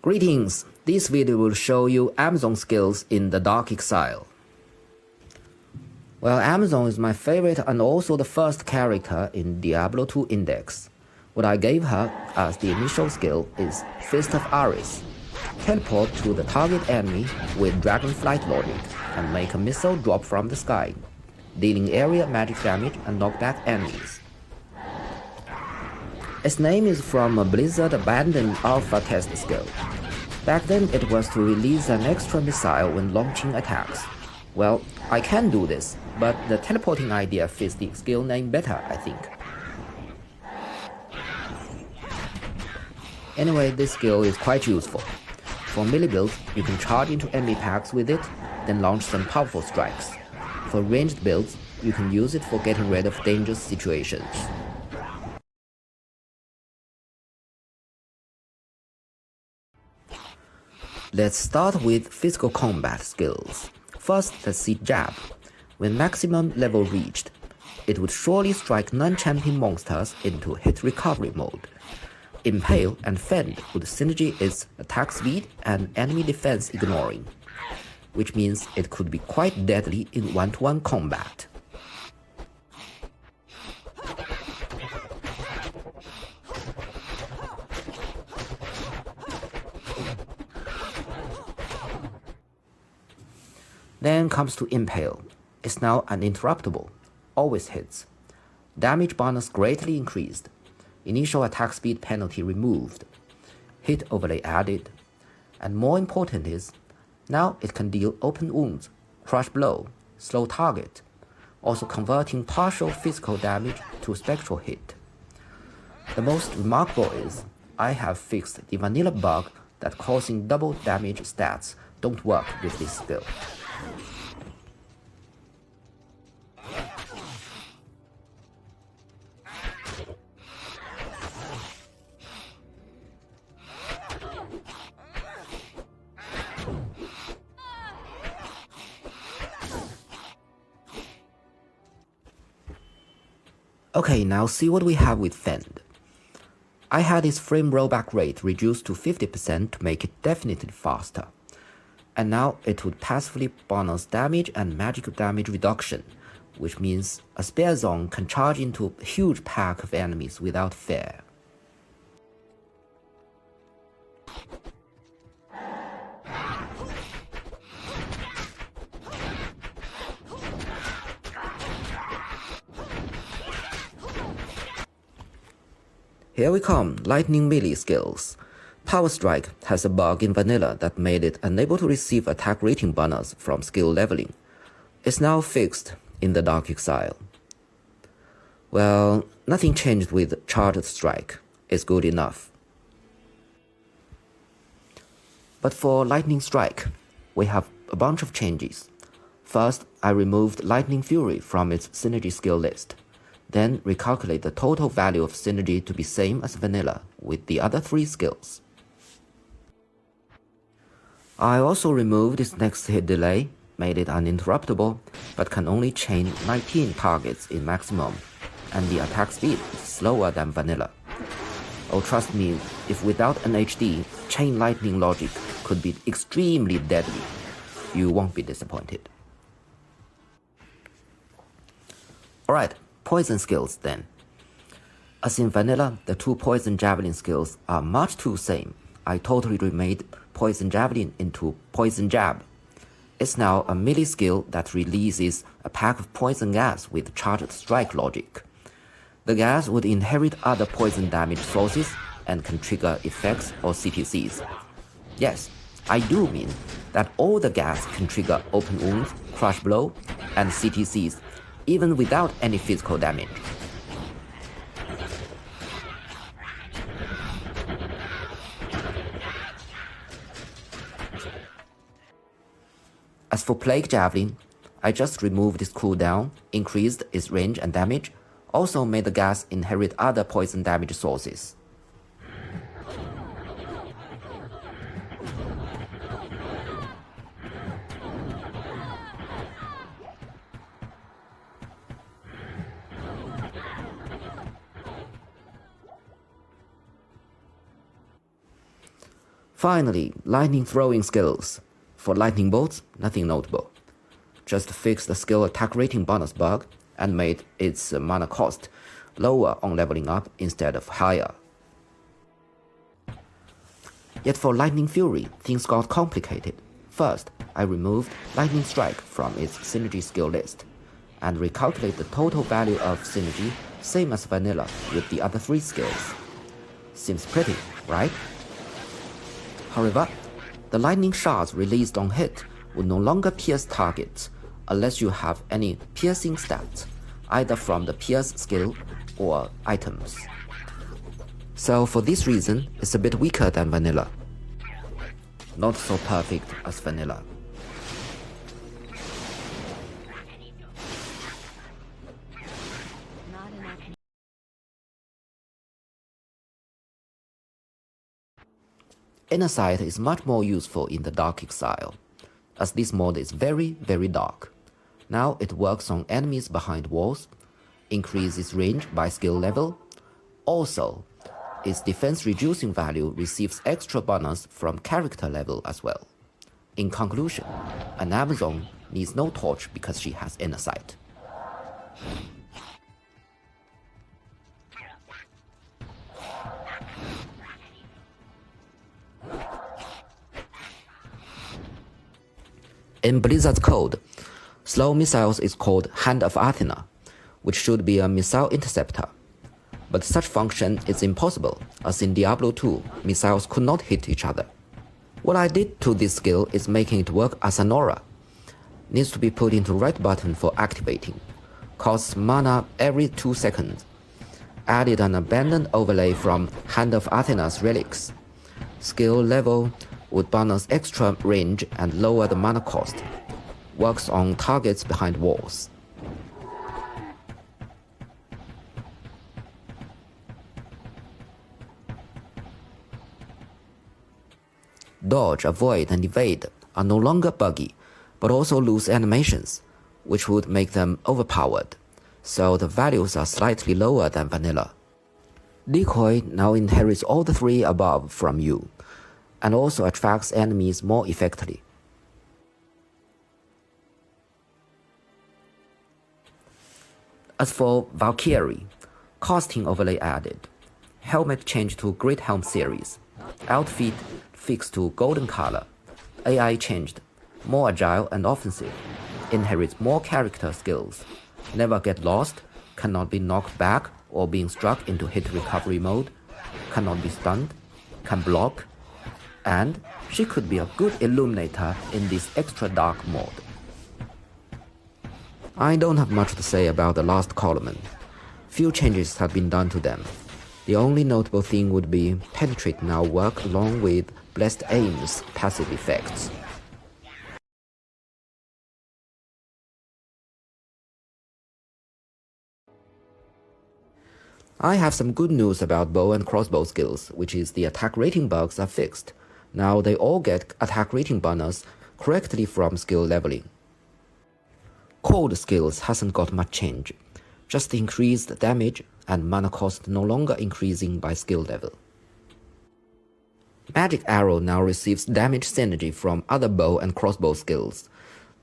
Greetings! This video will show you Amazon skills in the Dark Exile. Well, Amazon is my favorite and also the first character in Diablo 2 Index. What I gave her as the initial skill is Fist of Ares. Teleport to the target enemy with Dragonflight logic and make a missile drop from the sky, dealing area magic damage and knock back enemies. Its name is from a Blizzard abandoned alpha test skill. Back then it was to release an extra missile when launching attacks. Well, I can do this, but the teleporting idea fits the skill name better, I think. Anyway, this skill is quite useful. For melee builds, you can charge into enemy packs with it, then launch some powerful strikes. For ranged builds, you can use it for getting rid of dangerous situations. Let's start with physical combat skills. First, let's see Jab. When maximum level reached, it would surely strike non-champion monsters into hit recovery mode. Impale and Fend would synergy its attack speed and enemy defense ignoring, which means it could be quite deadly in one-to-one combat. Then comes to Impale. It's now uninterruptible, always hits. Damage bonus greatly increased. Initial attack speed penalty removed. Hit overlay added. And more important is, now it can deal open wounds, crush blow, slow target, also converting partial physical damage to spectral hit. The most remarkable is, I have fixed the vanilla bug that causing double damage stats don't work with this skill. Okay, now see what we have with Fend. I had its frame rollback rate reduced to 50% to make it definitely faster. And now it would passively bonus damage and magic damage reduction, which means a spare zone can charge into a huge pack of enemies without fear. Here we come, lightning melee skills. Power Strike has a bug in vanilla that made it unable to receive attack rating bonus from skill leveling. It's now fixed in the Dark Exile. Well, nothing changed with Charged Strike. It's good enough. But for Lightning Strike, we have a bunch of changes. First, I removed Lightning Fury from its synergy skill list. Then recalculate the total value of synergy to be same as vanilla with the other three skills. I also removed its next hit delay, made it uninterruptible, but can only chain 19 targets in maximum, and the attack speed is slower than vanilla. Oh, trust me, if without an HD, chain lightning logic could be extremely deadly. You won't be disappointed. Alright, poison skills then. As in vanilla, the two poison javelin skills are much too same. I totally remade poison javelin into poison jab. It's now a melee skill that releases a pack of poison gas with charged strike logic. The gas would inherit other poison damage sources and can trigger effects or CTCs. Yes, I do mean that all the gas can trigger open wounds, crush blow, and CTCs, even without any physical damage. As for Plague Javelin, I just removed its cooldown, increased its range and damage, also made the gas inherit other poison damage sources. Finally, lightning throwing skills. For lightning bolts, nothing notable. Just fixed the skill attack rating bonus bug and made its mana cost lower on leveling up instead of higher. Yet for Lightning Fury, things got complicated. First, I removed Lightning Strike from its synergy skill list and recalculate the total value of synergy same as vanilla with the other 3 skills. Seems pretty, right? However, the lightning shards released on hit will no longer pierce targets unless you have any piercing stats, either from the pierce skill or items. So for this reason, it's a bit weaker than vanilla. Not so perfect as vanilla. Inner Sight is much more useful in the Dark Exile, as this mod is very, very dark. Now it works on enemies behind walls, increases range by skill level. Also, its defense reducing value receives extra bonus from character level as well. In conclusion, an Amazon needs no torch because she has Inner Sight. In Blizzard's code, slow missiles is called Hand of Athena, which should be a missile interceptor. But such function is impossible, as in Diablo 2, missiles could not hit each other. What I did to this skill is making it work as an aura. Needs to be put into right button for activating. Costs mana every 2 seconds. Added an abandoned overlay from Hand of Athena's relics. Skill level would bonus extra range and lower the mana cost. Works on targets behind walls. Dodge, avoid, and evade are no longer buggy, but also lose animations, which would make them overpowered, so the values are slightly lower than vanilla. Decoy now inherits all the 3 above from you, and also attracts enemies more effectively. As for Valkyrie, casting overlay added, helmet changed to Great Helm series, outfit fixed to golden color, AI changed, more agile and offensive, inherits more character skills, never get lost, cannot be knocked back or being struck into hit recovery mode, cannot be stunned, can block, and she could be a good illuminator in this extra dark mode. I don't have much to say about the last column. Few changes have been done to them. The only notable thing would be Penetrate now work along with Blessed Aim's passive effects. I have some good news about bow and crossbow skills, which is the attack rating bugs are fixed. Now they all get attack rating bonus correctly from skill leveling. Cold skills hasn't got much change, just increased damage and mana cost no longer increasing by skill level. Magic Arrow now receives damage synergy from other bow and crossbow skills.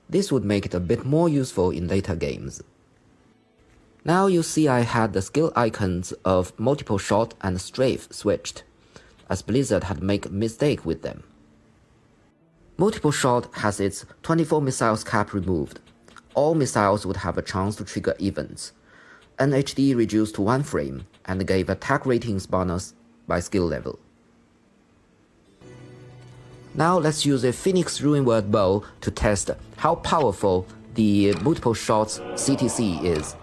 This would make it a bit more useful in later games. Now you see I had the skill icons of multiple shot and strafe switched, as Blizzard had made a mistake with them. Multiple shot has its 24 missiles cap removed. All missiles would have a chance to trigger events. NHD reduced to 1 frame and gave attack ratings bonus by skill level. Now let's use a Phoenix Ruinword bow to test how powerful the multiple shots CTC is.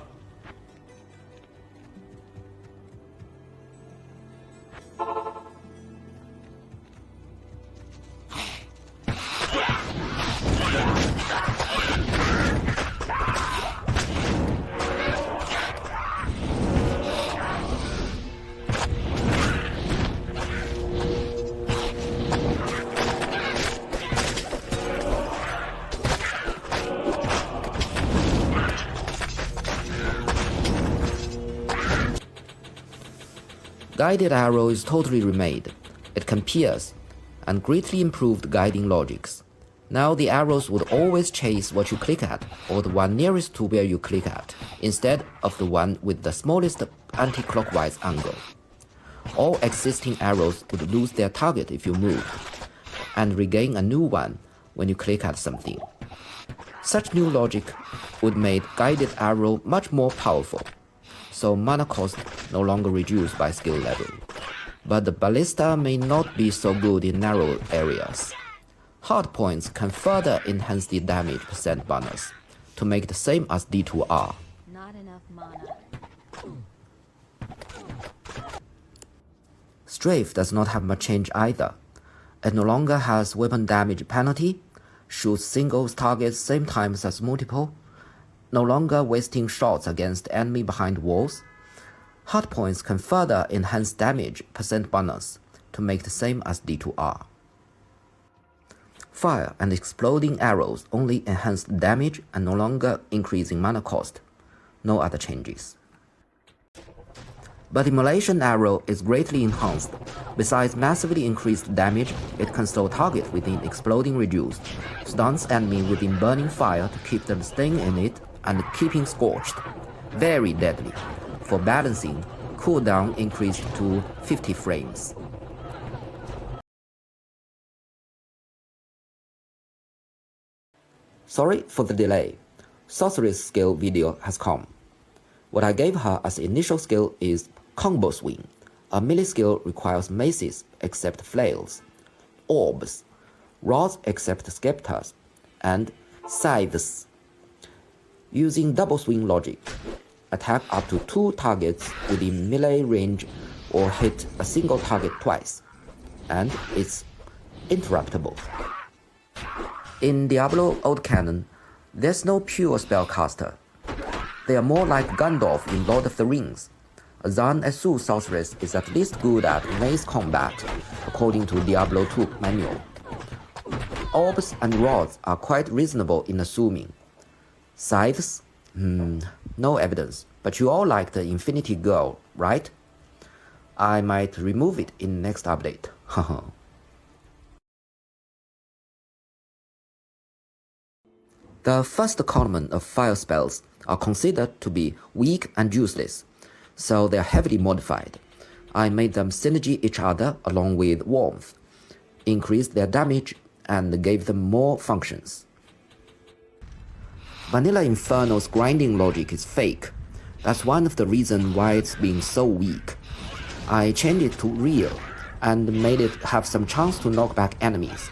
Guided Arrow is totally remade. It can pierce, and greatly improved guiding logics. Now the arrows would always chase what you click at, or the one nearest to where you click at, instead of the one with the smallest anti-clockwise angle. All existing arrows would lose their target if you moved, and regain a new one when you click at something. Such new logic would make guided arrow much more powerful, so mana cost no longer reduced by skill level. But the ballista may not be so good in narrow areas. Hard points can further enhance the damage percent bonus to make the same as D2R. Not enough mana. Strafe does not have much change either. It no longer has weapon damage penalty, shoots single targets same times as multiple, no longer wasting shots against enemy behind walls. Hard points can further enhance damage percent bonus to make the same as D2R. Fire and exploding arrows only enhance damage and no longer increasing mana cost. No other changes. But Immolation Arrow is greatly enhanced. Besides massively increased damage, it can slow target within exploding reduced, stuns enemy within burning fire to keep them staying in it and keeping scorched. Very deadly. For balancing, cooldown increased to 50 frames. Sorry for the delay. Sorceress skill video has come. What I gave her as initial skill is Combo Swing. A melee skill requires maces except flails, orbs, rods except scepters, and scythes. Using double swing logic, attack up to 2 targets within melee range or hit a single target twice, and it's interruptible. In Diablo Old Canon, there's no pure spellcaster. They are more like Gandalf in Lord of the Rings. A Zan Esu sorceress is at least good at mace combat, according to Diablo 2 manual. Orbs and rods are quite reasonable in assuming. Scythes? No evidence, but you all like the Infinity Girl, right? I might remove it in next update. The first column of fire spells are considered to be weak and useless, so they are heavily modified. I made them synergy each other along with warmth, increased their damage, and gave them more functions. Vanilla Inferno's grinding logic is fake. That's one of the reasons why it's being so weak. I changed it to real and made it have some chance to knock back enemies.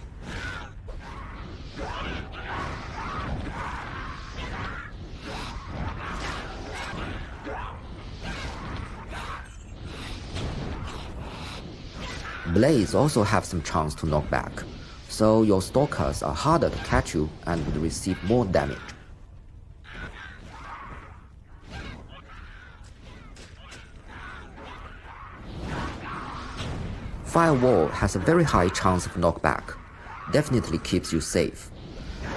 Blades also have some chance to knock back, so your stalkers are harder to catch you and would receive more damage. Firewall has a very high chance of knockback, definitely keeps you safe.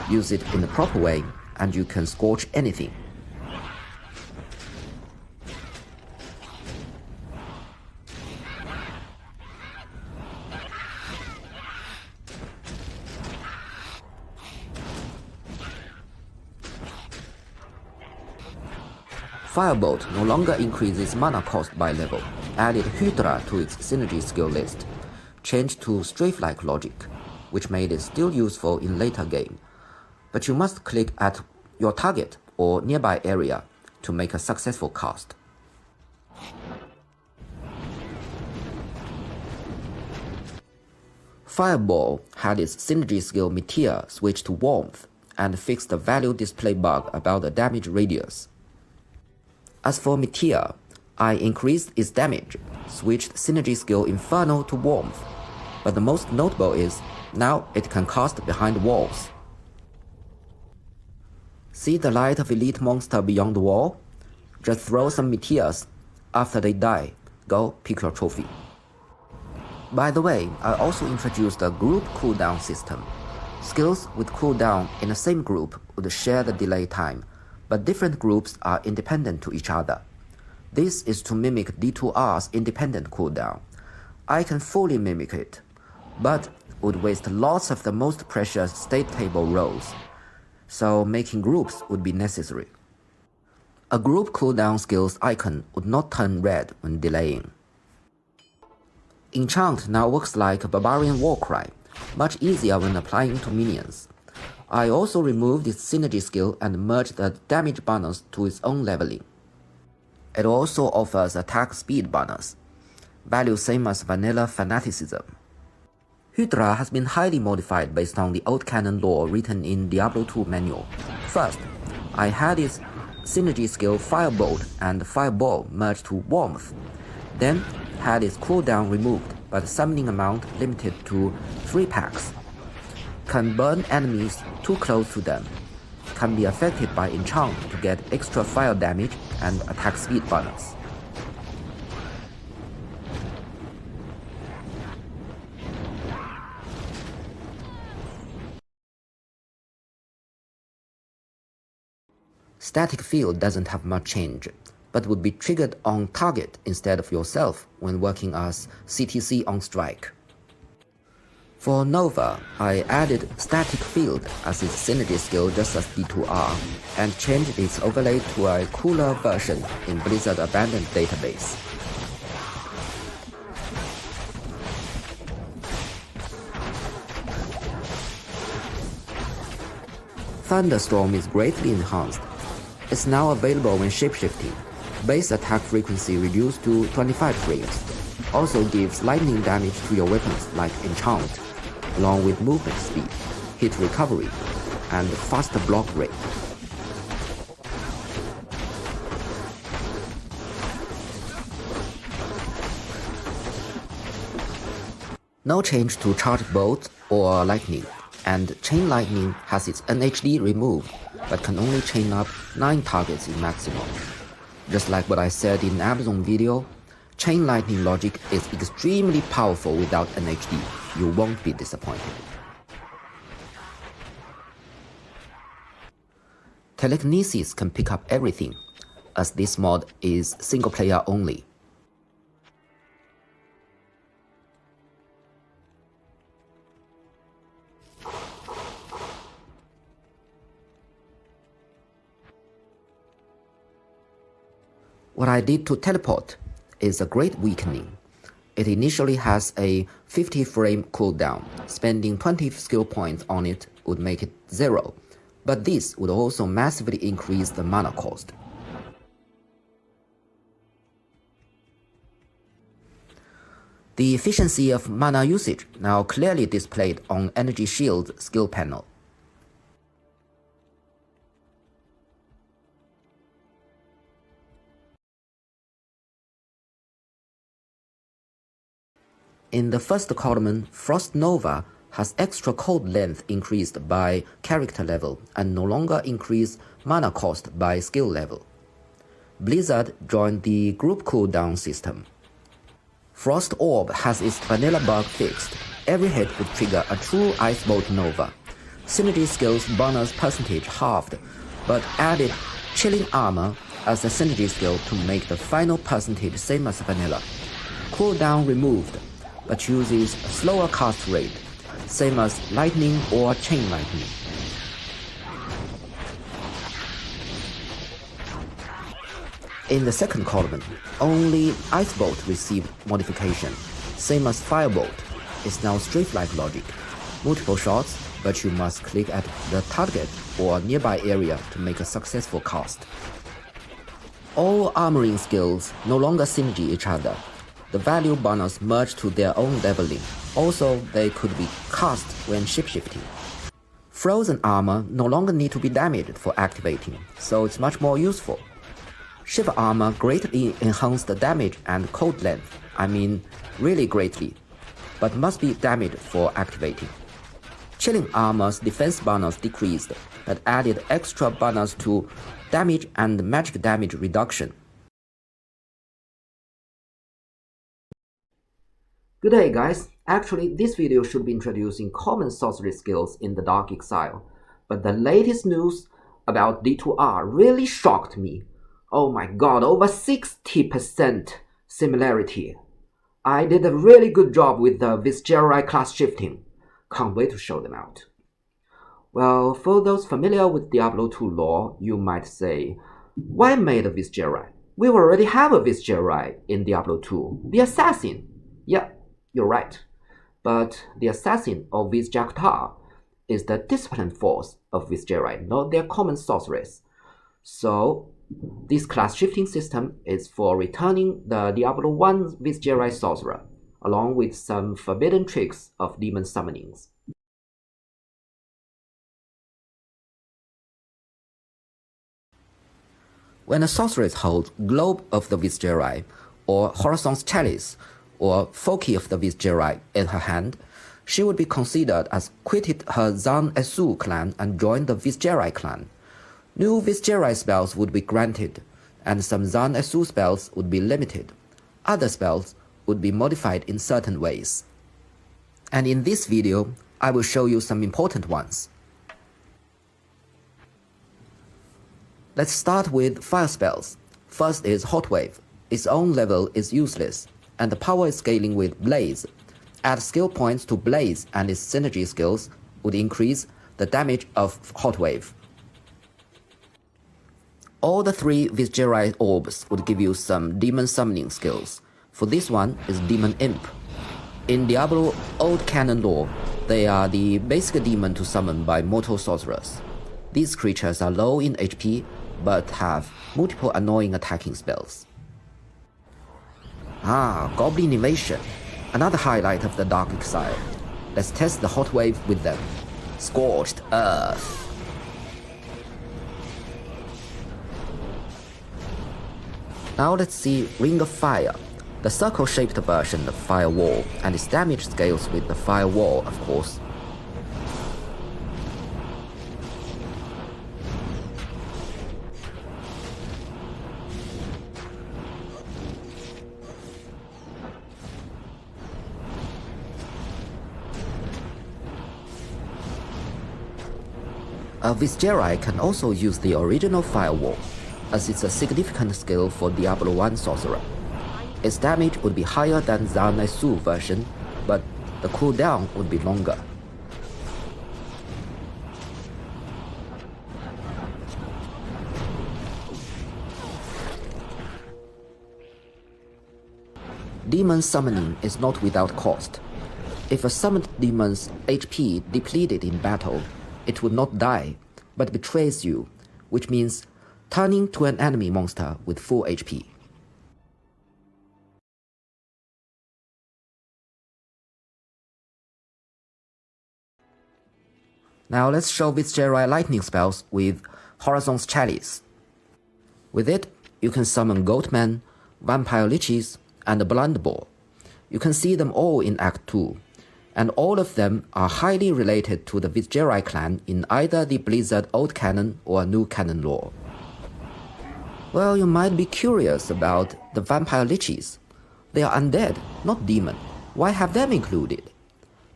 Use it in the proper way and you can scorch anything. Firebolt no longer increases mana cost by level, added Hydra to its synergy skill list, changed to strafe-like logic, which made it still useful in later game, but you must click at your target or nearby area to make a successful cast. Fireball had its synergy skill Meteor switch to Warmth and fixed the value display bug about the damage radius. As for Meteor, I increased its damage, switched synergy skill Inferno to Warmth, but the most notable is now it can cast behind walls. See the light of elite monster beyond the wall? Just throw some meteors. After they die, go pick your trophy. By the way, I also introduced a group cooldown system. Skills with cooldown in the same group would share the delay time, but different groups are independent to each other. This is to mimic D2R's independent cooldown. I can fully mimic it, but would waste lots of the most precious state table rows, so making groups would be necessary. A group cooldown skills icon would not turn red when delaying. Enchant now works like a barbarian warcry, much easier when applying to minions. I also removed its synergy skill and merged the damage bonus to its own leveling. It also offers attack speed bonus, value same as vanilla fanaticism. Hydra has been highly modified based on the old canon lore written in Diablo 2 manual. First, I had its synergy skill Firebolt and Fireball merged to Warmth, then had its cooldown removed but summoning amount limited to 3 packs. Can burn enemies too close to them. Can be affected by enchant to get extra fire damage and attack speed bonus. Static field doesn't have much change, but would be triggered on target instead of yourself when working as CTC on strike. For Nova, I added Static Field as its synergy skill just as D2R, and changed its overlay to a cooler version in Blizzard Abandoned database. Thunderstorm is greatly enhanced. It's now available when shapeshifting. Base attack frequency reduced to 25 frames. Also gives lightning damage to your weapons like Enchant, along with movement speed, hit recovery, and faster block rate. No change to Charge Bolt or Lightning, and Chain Lightning has its NHD removed, but can only chain up 9 targets in maximum. Just like what I said in Amazon video, Chain Lightning logic is extremely powerful without NHD. You won't be disappointed. Telekinesis can pick up everything, as this mod is single player only. What I did to teleport is a great weakening. It initially has a 50 frame cooldown. Spending 20 skill points on it would make it 0, but this would also massively increase the mana cost. The efficiency of mana usage now clearly displayed on Energy Shield's skill panel. In the first column, Frost Nova has extra cold length increased by character level and no longer increase mana cost by skill level. Blizzard joined the group cooldown system. Frost Orb has its vanilla bug fixed. Every hit would trigger a true Ice Bolt Nova. Synergy skills bonus percentage halved, but added Chilling Armor as a synergy skill to make the final percentage same as vanilla. Cooldown removed, but uses slower cast rate, same as Lightning or Chain Lightning. In the second column, only Ice Bolt received modification, same as Firebolt. It's now strafe-like logic. Multiple shots, but you must click at the target or nearby area to make a successful cast. All armoring skills no longer synergy each other. The value bonus merged to their own leveling. Also, they could be cast when shapeshifting. Frozen armor no longer need to be damaged for activating, so it's much more useful. Shiver armor greatly enhanced the damage and cold length, I mean really greatly, but must be damaged for activating. Chilling armor's defense bonus decreased, but added extra bonus to damage and magic damage reduction. Good day guys, actually this video should be introducing common sorcery skills in the Dark Exile, but the latest news about D2R really shocked me. Oh my god, over 60% similarity. I did a really good job with the Viscerai class shifting. Can't wait to show them out. Well, for those familiar with Diablo 2 lore, you might say, why made a Visegerai? We already have a Visegerai in Diablo 2, the Assassin. Yeah, you're right. But the Assassin or Visejaktar is the discipline force of Visegerai, not their common sorceress. So, this class shifting system is for returning the Diablo 1 Visegerai sorcerer, along with some forbidden tricks of demon summonings. When a sorceress holds Globe of the Visegerai, or Horizon's Chalice, or Foki of the Visegerai in her hand, she would be considered as quitted her Zan Esu clan and joined the Visegerai clan. New Visegerai spells would be granted, and some Zan Esu spells would be limited. Other spells would be modified in certain ways. And in this video, I will show you some important ones. Let's start with fire spells. First is Hot Wave. Its own level is useless, and the power is scaling with Blaze. Add skill points to Blaze and its synergy skills would increase the damage of Hot Wave. All the 3 Visegerai orbs would give you some demon summoning skills. For this one is Demon Imp. In Diablo Old Canon lore, they are the basic demon to summon by mortal sorcerers. These creatures are low in HP, but have multiple annoying attacking spells. Goblin Invasion, another highlight of the Dark Exile. Let's test the Hot Wave with them. Scorched Earth. Now let's see Ring of Fire, the circle-shaped version of Firewall, and its damage scales with the Firewall, of course. A Visegerai can also use the original Firewall, as it's a significant skill for Diablo 1 sorcerer. Its damage would be higher than Zan Esu version, but the cooldown would be longer. Demon summoning is not without cost. If a summoned demon's HP depleted in battle, it would not die, but betrays you, which means turning to an enemy monster with full HP. Now let's show Visegerai lightning spells with Horizon's Chalice. With it, you can summon Goatman, Vampire Liches, and the Blunderball. You can see them all in Act 2, and all of them are highly related to the Visegerai clan in either the Blizzard Old Canon or New Canon lore. Well, you might be curious about the Vampire Liches. They are undead, not demon. Why have them included?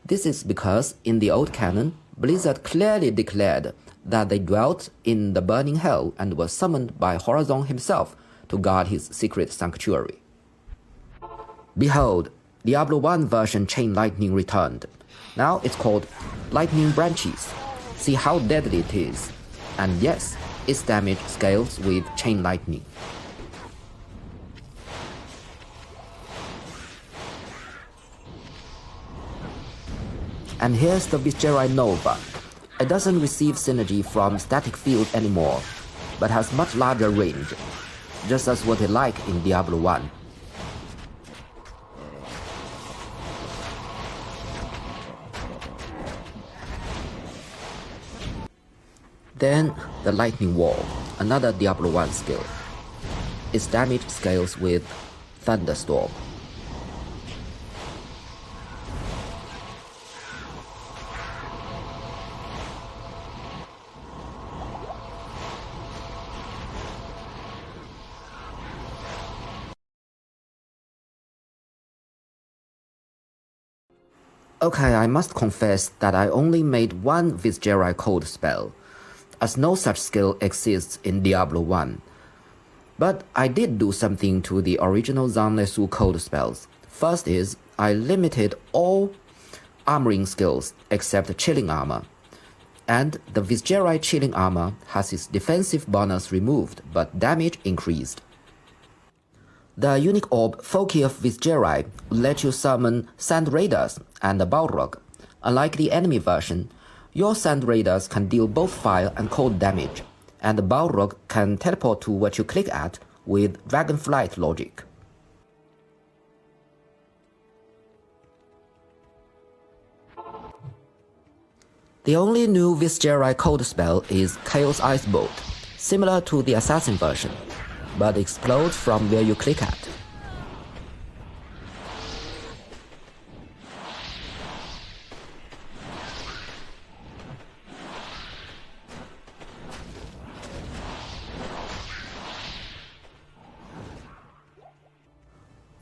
This is because in the Old Canon, Blizzard clearly declared that they dwelt in the burning hell and were summoned by Horizon himself to guard his secret sanctuary. Behold, Diablo 1 version Chain Lightning returned. Now it's called Lightning Branches. See how deadly it is. And yes, its damage scales with Chain Lightning. And here's the Visegerai Nova. It doesn't receive synergy from static field anymore, but has much larger range, just as what it like in Diablo 1. Then the Lightning Wall, another Diablo 1 skill. Its damage scales with Thunderstorm. Okay, I must confess that I only made one Visegerai code spell, as no such skill exists in Diablo 1. But I did do something to the original Zan Esu code spells. First is, I limited all armoring skills except chilling armor, and the Viscerai chilling armor has its defensive bonus removed but damage increased. The unique orb Foci of Viscerai will let you summon Sand Raiders and a Balrog. Unlike the enemy version, your Sand Raiders can deal both fire and cold damage, and the Balrog can teleport to what you click at with Dragonflight logic. The only new Viscerai code spell is Chaos Ice Bolt, similar to the Assassin version, but explodes from where you click at.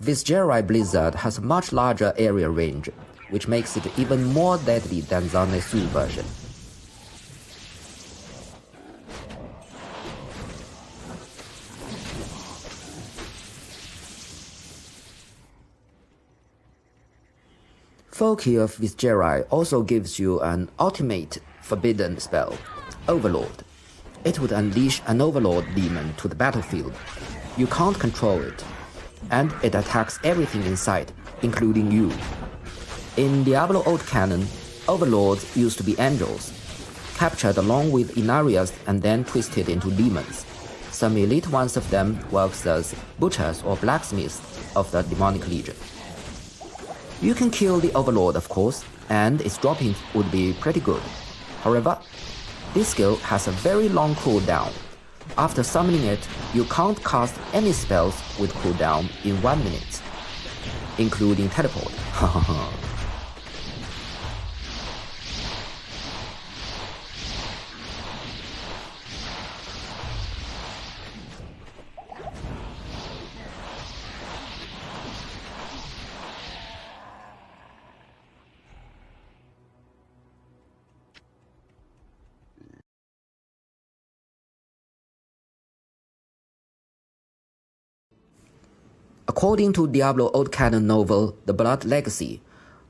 Viscerai Blizzard has a much larger area range, which makes it even more deadly than the Nesu version. Foci of Viscerai also gives you an ultimate forbidden spell, Overlord. It would unleash an Overlord demon to the battlefield. You can't control it, and it attacks everything in sight, including you. In Diablo Old Canon, Overlords used to be angels, captured along with Inarius and then twisted into demons. Some elite ones of them works as butchers or blacksmiths of the demonic legion. You can kill the Overlord, of course, and its dropping would be pretty good. However, this skill has a very long cooldown. After summoning it, you can't cast any spells with cooldown in 1 minute, including teleport. According to Diablo Old Canon novel The Blood Legacy,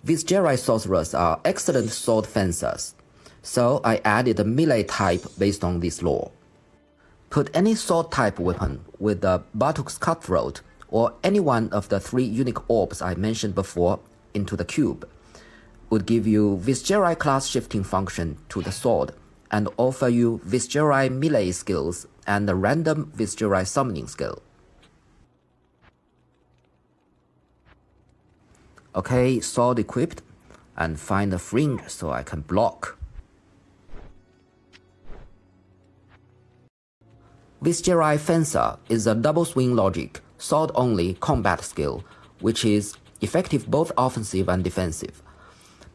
Viscerai sorcerers are excellent sword fencers, so I added a melee type based on this lore. Put any sword type weapon with the Bartuk's Cutthroat or any one of the 3 unique orbs I mentioned before into the cube. Would give you Viscerai class shifting function to the sword and offer you Viscerai melee skills and a random Viscerai summoning skill. Okay, sword equipped, and find a fringe so I can block. Viscerai Fencer is a double swing logic, sword only combat skill, which is effective both offensive and defensive.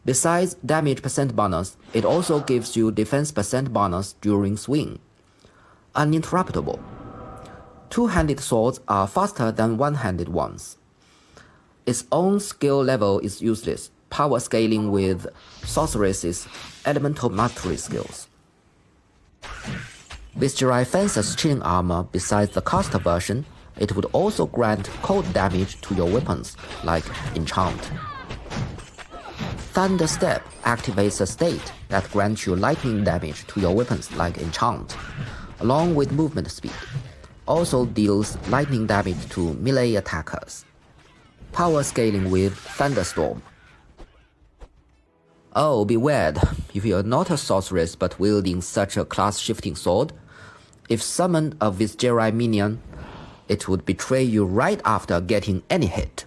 Besides damage percent bonus, it also gives you defense percent bonus during swing. Uninterruptible. Two-handed swords are faster than one-handed ones. Its own skill level is useless, power scaling with sorceress's elemental mastery skills. Viscerai Fencer's chilling armor, besides the caster version, it would also grant cold damage to your weapons, like Enchant. Thunder Step activates a state that grants you lightning damage to your weapons, like Enchant, along with movement speed. Also deals lightning damage to melee attackers. Power scaling with Thunderstorm. Oh, beware, if you're not a sorceress but wielding such a class-shifting sword, if summoned a Viscerai minion, it would betray you right after getting any hit.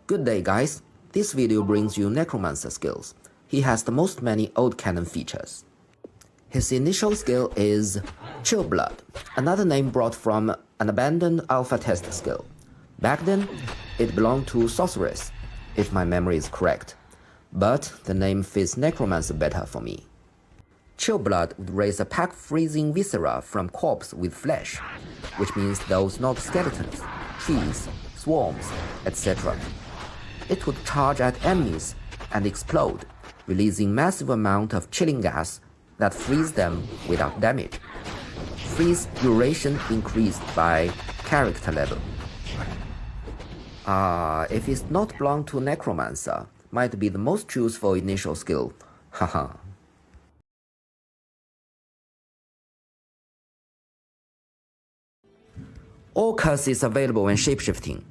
Good day, guys. This video brings you Necromancer skills. He has the most many old canon features. His initial skill is Chill Blood, another name brought from an abandoned alpha test skill. Back then, it belonged to Sorceress, if my memory is correct, but the name fits Necromancer better for me. Chill Blood would raise a pack freezing viscera from corpse with flesh, which means those not skeletons, trees, swarms, etc. It would charge at enemies and explode, releasing massive amount of chilling gas that frees them without damage. Freeze duration increased by character level. If it's not belong to Necromancer, might be the most useful initial skill. Haha. All curses available when shapeshifting,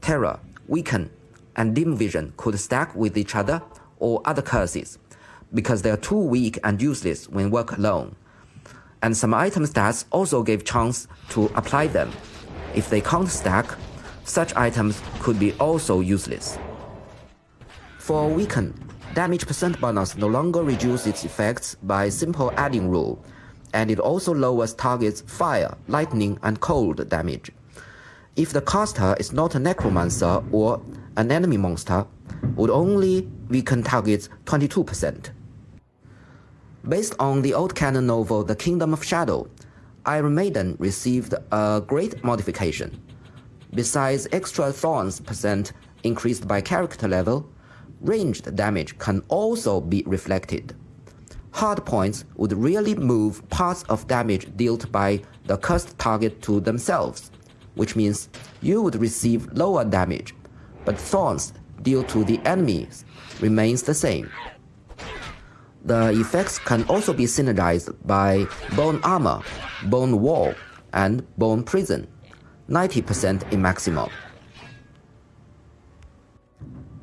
Terror, Weaken, and Dim Vision could stack with each other or other curses, because they are too weak and useless when work alone. And some item stats also give chance to apply them. If they can't stack, such items could be also useless. For Weaken, damage percent bonus no longer reduces its effects by simple adding rule, and it also lowers targets' fire, lightning, and cold damage. If the caster is not a necromancer or an enemy monster, would only weaken targets 22%. Based on the old canon novel The Kingdom of Shadow, Iron Maiden received a great modification. Besides extra thorns percent increased by character level, ranged damage can also be reflected. Hard points would really move parts of damage dealt by the cursed target to themselves, which means you would receive lower damage, but thorns dealt to the enemies remains the same. The effects can also be synergized by Bone Armor, Bone Wall, and Bone Prison, 90% in maximum.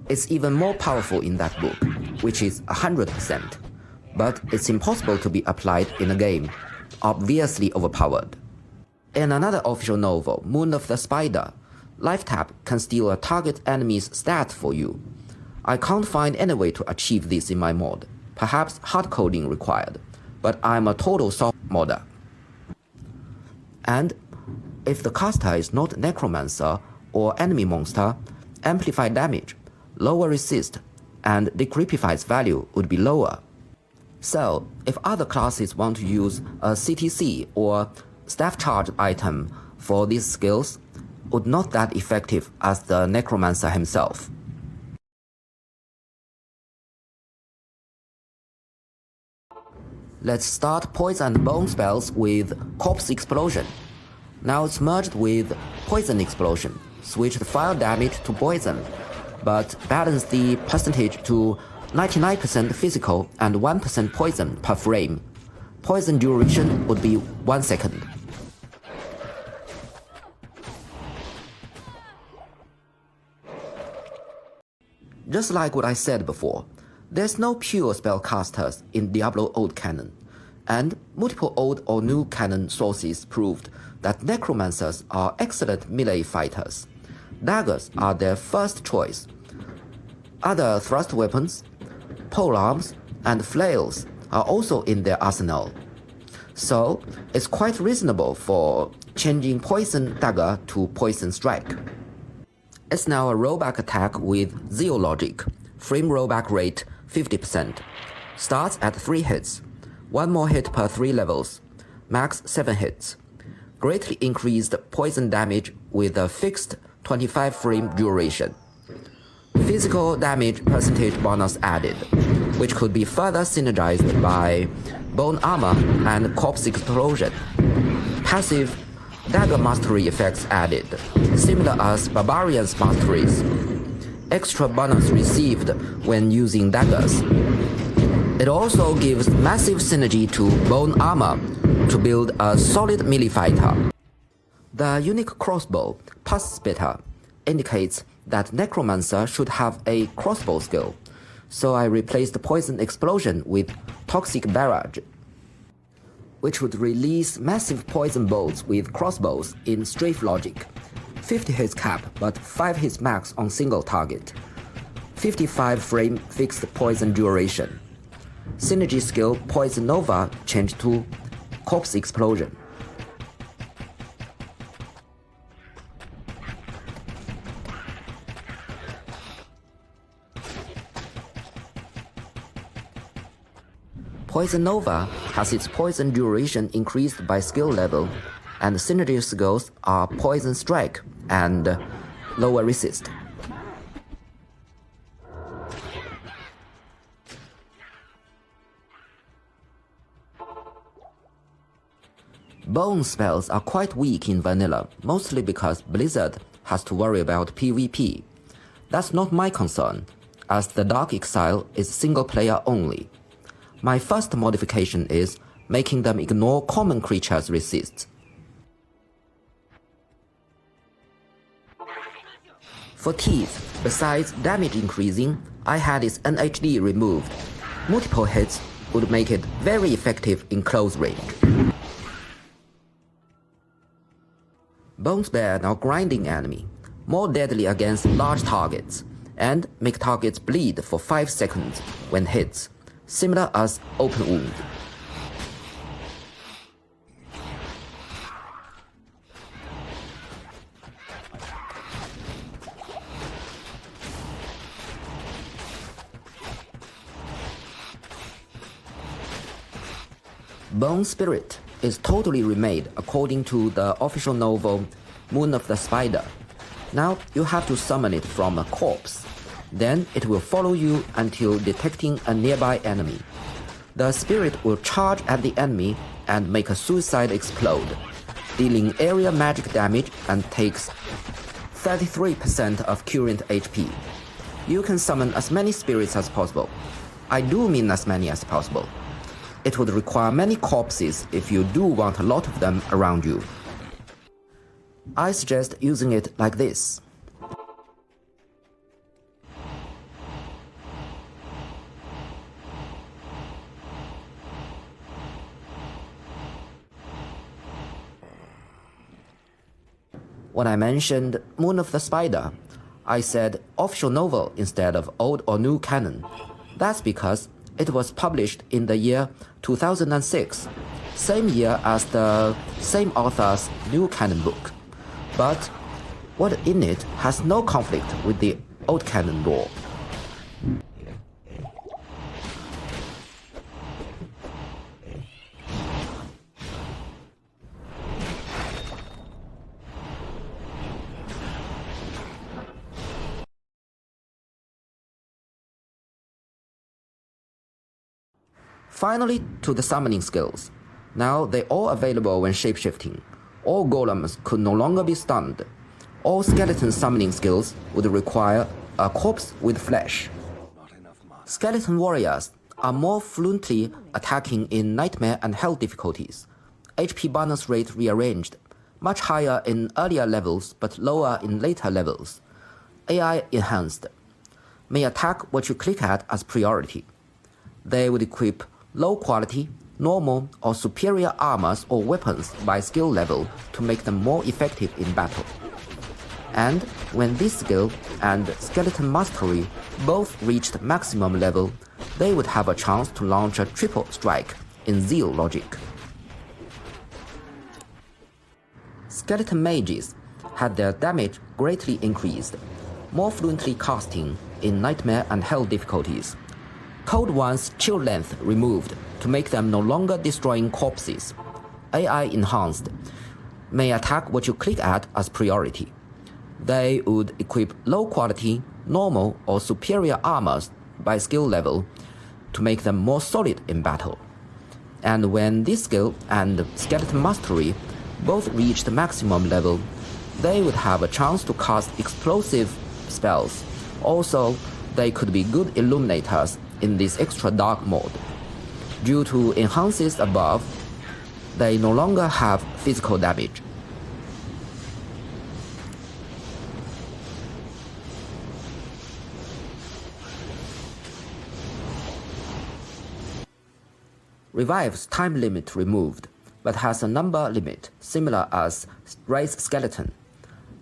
It's even more powerful in that book, which is 100%, but it's impossible to be applied in a game, obviously overpowered. In another official novel, Moon of the Spider, Life Tap can steal a target enemy's stats for you. I can't find any way to achieve this in my mod, perhaps hard coding required, but I'm a total soft modder. And if the caster is not Necromancer or enemy monster, amplified damage, lower resist, and decrepified's value would be lower. So, if other classes want to use a CTC or staff charge item for these skills, would not that effective as the Necromancer himself. Let's start Poison and Bone spells with Corpse Explosion. Now it's merged with Poison Explosion, switch the fire damage to poison, but balance the percentage to 99% physical and 1% poison per frame. Poison duration would be 1 second. Just like what I said before, there's no pure spellcasters in Diablo Old Canon, and multiple old or new canon sources proved that necromancers are excellent melee fighters. Daggers are their first choice. Other thrust weapons, polearms, and flails are also in their arsenal. So, it's quite reasonable for changing Poison Dagger to Poison Strike. It's now a rollback attack with Zero Logic, frame rollback rate 50%, starts at 3 hits, 1 more hit per 3 levels, max 7 hits, greatly increased poison damage with a fixed 25 frame duration. Physical damage percentage bonus added, which could be further synergized by Bone Armor and Corpse Explosion. Passive Dagger Mastery effects added, similar as Barbarian's Masteries. Extra bonus received when using daggers. It also gives massive synergy to Bone Armor to build a solid melee fighter. The unique crossbow, Pus Spitter, indicates that Necromancer should have a crossbow skill, so I replaced Poison Explosion with Toxic Barrage, which would release massive poison bolts with crossbows in strafe logic. 50 hits cap, but 5 hits max on single target. 55 frame fixed poison duration. Synergy skill Poison Nova changed to Corpse Explosion. Poison Nova has its poison duration increased by skill level, and synergy skills are Poison Strike and lower resist. Bone spells are quite weak in vanilla, mostly because Blizzard has to worry about PvP. That's not my concern, as the Dark Exile is single player only. My first modification is making them ignore common creatures' resists. For teeth, besides damage increasing, I had its NHD removed. Multiple hits would make it very effective in close range. Bone Spear now grinding enemy, more deadly against large targets, and make targets bleed for 5 seconds when hits, similar as open wound. Bone Spirit is totally remade according to the official novel Moon of the Spider. Now you have to summon it from a corpse. Then it will follow you until detecting a nearby enemy. The spirit will charge at the enemy and make a suicide explode, dealing area magic damage and takes 33% of current HP. You can summon as many spirits as possible. I do mean as many as possible. It would require many corpses if you do want a lot of them around you. I suggest using it like this. When I mentioned Moon of the Spider, I said official novel instead of old or new canon. That's because it was published in the year 2006, same year as the same author's new canon book. But what in it has no conflict with the old canon lore. Finally, to the summoning skills. Now they're all available when shapeshifting. All golems could no longer be stunned. All skeleton summoning skills would require a corpse with flesh. Skeleton warriors are more fluently attacking in nightmare and hell difficulties. HP bonus rate rearranged, much higher in earlier levels but lower in later levels. AI enhanced. May attack what you click at as priority. They would equip low quality, normal, or superior armors or weapons by skill level to make them more effective in battle. And when this skill and skeleton mastery both reached maximum level, they would have a chance to launch a triple strike in Zeal logic. Skeleton mages had their damage greatly increased, more fluently casting in nightmare and hell difficulties. Cold One's chill length removed to make them no longer destroying corpses. AI enhanced. May attack what you click at as priority. They would equip low quality, normal, or superior armors by skill level to make them more solid in battle. And when this skill and skeleton mastery both reached maximum level, they would have a chance to cast explosive spells. Also, they could be good illuminators in this extra dark mode. Due to enhances above, they no longer have physical damage. Revive's time limit removed, but has a number limit similar as Raise Skeleton.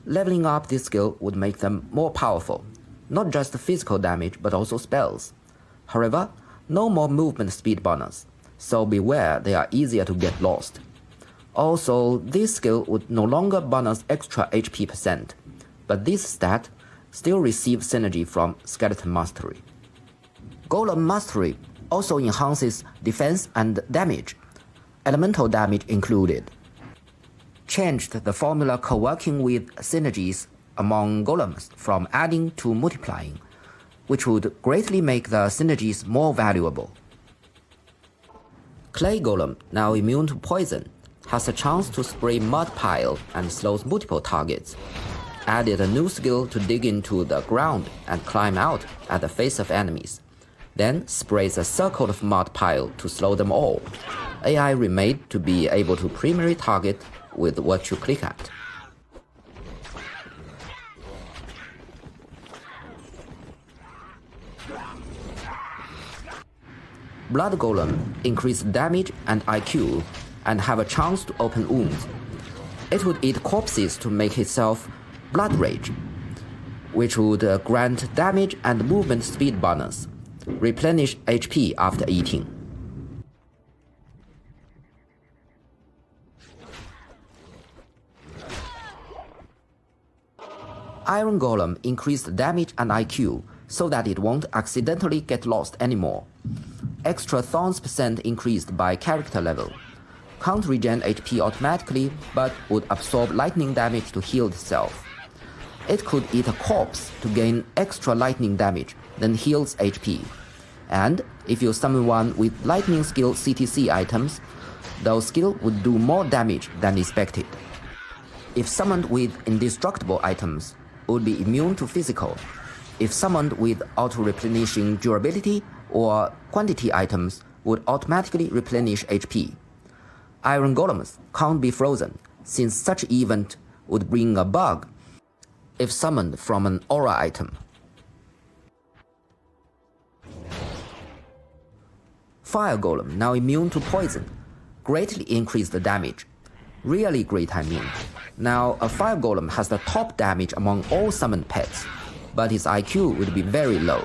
Leveling up this skill would make them more powerful, not just physical damage but also spells. However, no more movement speed bonus, so beware they are easier to get lost. Also, this skill would no longer bonus extra HP %, but this stat still receives synergy from Skeleton Mastery. Golem Mastery also enhances defense and damage, elemental damage included. changed the formula co-working with synergies among golems from adding to multiplying, which would greatly make the synergies more valuable. Clay Golem, now immune to poison, has a chance to spray mud pile and slows multiple targets. Added a new skill to dig into the ground and climb out at the face of enemies. Then sprays a circle of mud pile to slow them all. AI remade to be able to primarily target with what you click at. Blood Golem increase damage and IQ and have a chance to open wounds. It would eat corpses to make itself Blood Rage, which would grant damage and movement speed bonus. Replenish HP after eating. Iron Golem increased damage and IQ so that it won't accidentally get lost anymore. Extra thorns % increased by character level. Can't regen HP automatically, but would absorb lightning damage to heal itself. It could eat a corpse to gain extra lightning damage, then heals HP. And if you summon one with lightning skill CTC items, those skill would do more damage than expected. If summoned with indestructible items, would be immune to physical. If summoned with auto-replenishing durability or quantity items, would automatically replenish HP. Iron Golems can't be frozen, since such event would bring a bug if summoned from an aura item. Fire Golem, now immune to poison, greatly increased the damage. Really great, I mean. Now, a Fire Golem has the top damage among all summoned pets, but its IQ would be very low.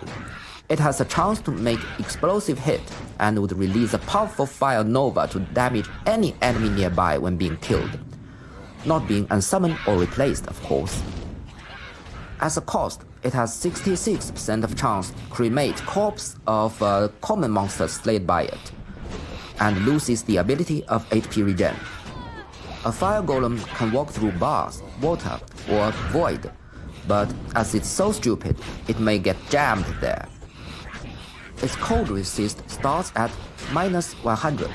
It has a chance to make explosive hit and would release a powerful fire nova to damage any enemy nearby when being killed. Not being unsummoned or replaced, of course. As a cost, it has 66% of chance to cremate corpse of a common monster slayed by it, and loses the ability of HP regen. A Fire Golem can walk through bars, water, or void, but as it's so stupid, it may get jammed there. Its cold resist starts at -100,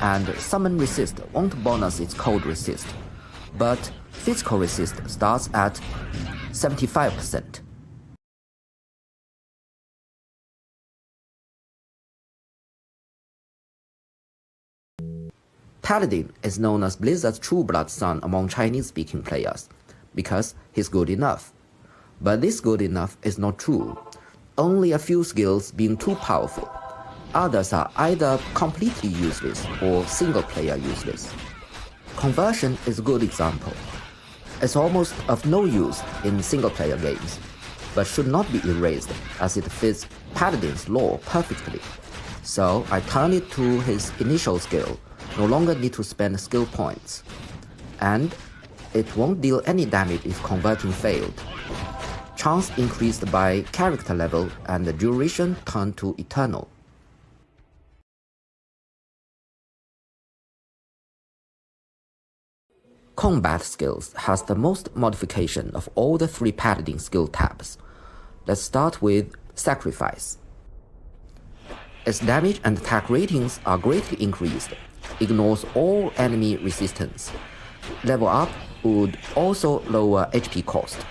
and summon resist won't bonus its cold resist, but physical resist starts at 75%. Paladin is known as Blizzard's true blood son among Chinese-speaking players, because he's good enough. But this good enough is not true. Only a few skills being too powerful. Others are either completely useless or single-player useless. Conversion is a good example. It's almost of no use in single-player games, but should not be erased as it fits Paladin's lore perfectly. So I turn it to his initial skill, no longer need to spend skill points. And it won't deal any damage if converting failed. Chance increased by character level and the duration turned to eternal. Combat skills has the most modification of all the 3 Paladin skill tabs. Let's start with Sacrifice. Its damage and attack ratings are greatly increased, ignores all enemy resistance. Level up would also lower HP cost.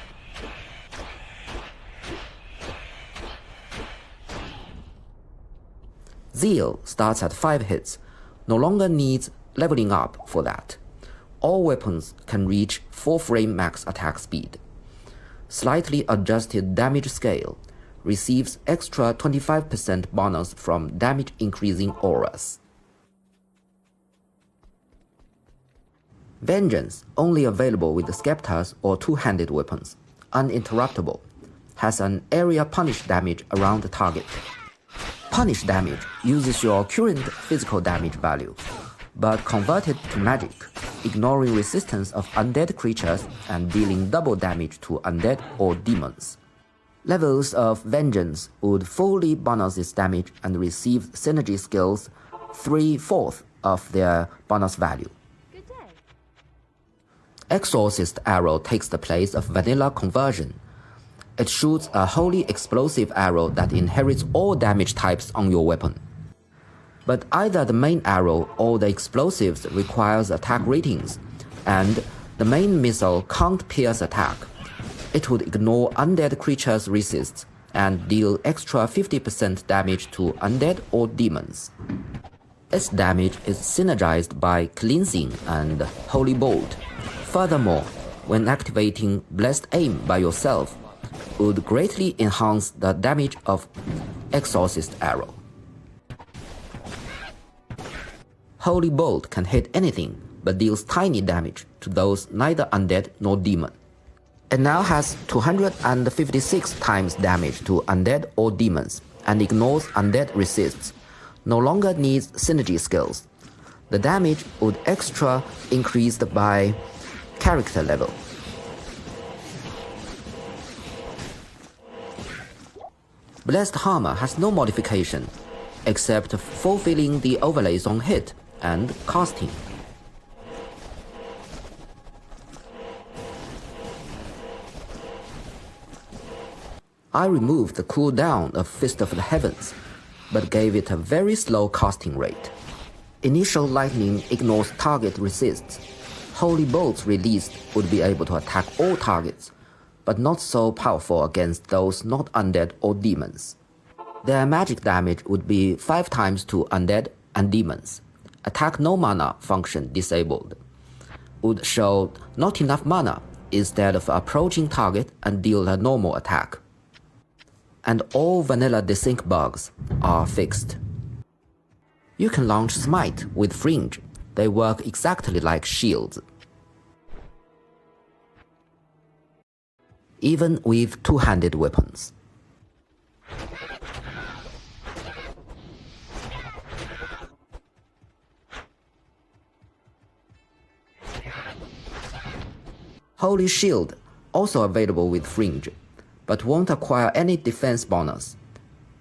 Zeal starts at 5 hits, no longer needs leveling up for that. All weapons can reach 4 frame max attack speed. Slightly adjusted damage scale, receives extra 25% bonus from damage increasing auras. Vengeance, only available with the Scepters or two-handed weapons, uninterruptible, has an area punish damage around the target. Punish damage uses your current physical damage value, but converted to magic, ignoring resistance of undead creatures and dealing double damage to undead or demons. Levels of Vengeance would fully bonus its damage and receive synergy skills 3/4 of their bonus value. Exorcist arrow takes the place of vanilla conversion. It shoots a wholly explosive arrow that inherits all damage types on your weapon. But either the main arrow or the explosives requires attack ratings, and the main missile can't pierce attack. It would ignore undead creatures' resists and deal extra 50% damage to undead or demons. Its damage is synergized by cleansing and holy bolt. Furthermore, when activating blessed aim by yourself, would greatly enhance the damage of exorcist arrow. Holy bolt can hit anything but deals tiny damage to those neither undead nor demon. It now has 256 times damage to undead or demons and ignores undead resists. No longer needs synergy skills. The damage would extra increased by character level. Blessed Armor has no modification, except fulfilling the overlays on hit and casting. I removed the cooldown of Fist of the Heavens, but gave it a very slow casting rate. Initial lightning ignores target resists. Holy bolts released would be able to attack all targets, but not so powerful against those not undead or demons. Their magic damage would be 5 times to undead and demons. Attack no mana function disabled. Would show not enough mana instead of approaching target and deal a normal attack. And all vanilla desync bugs are fixed. You can launch Smite with Fringe. They work exactly like shields. Even with two-handed weapons. Holy Shield, also available with Fringe, but won't acquire any defense bonus.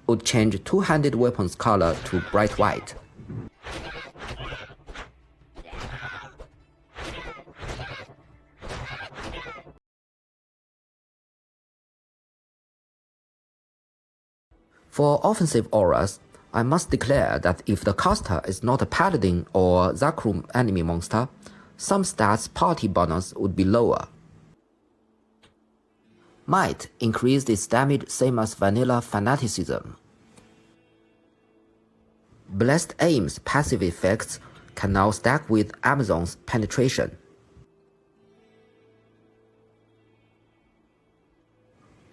Would change two-handed weapons color to bright white. For offensive auras, I must declare that if the caster is not a paladin or Zakrum enemy monster, some stats party bonus would be lower. Might increased its damage same as vanilla fanaticism. Blessed Aim's passive effects can now stack with Amazon's penetration.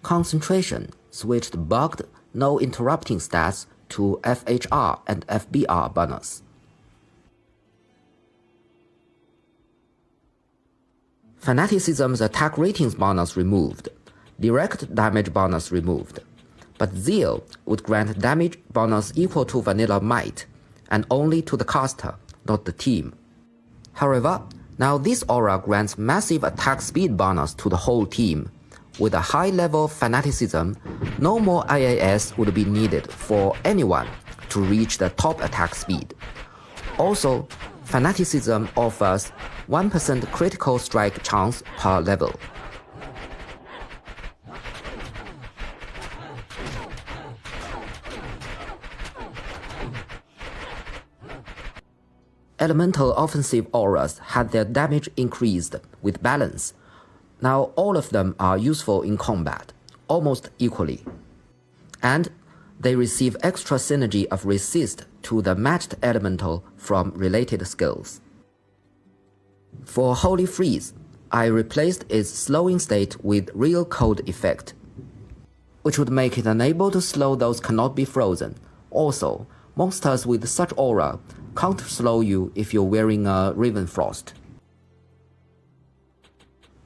Concentration switched bugged no interrupting stats to FHR and FBR bonus. Fanaticism's attack ratings bonus removed, direct damage bonus removed, but Zeal would grant damage bonus equal to vanilla might, and only to the caster, not the team. However, now this aura grants massive attack speed bonus to the whole team. With a high level fanaticism, no more IAS would be needed for anyone to reach the top attack speed. Also, fanaticism offers 1% critical strike chance per level. Elemental offensive auras had their damage increased with balance. Now all of them are useful in combat, almost equally. And they receive extra synergy of resist to the matched elemental from related skills. For Holy Freeze, I replaced its slowing state with real cold effect, which would make it unable to slow those cannot be frozen. Also, monsters with such aura can't slow you if you're wearing a Ravenfrost.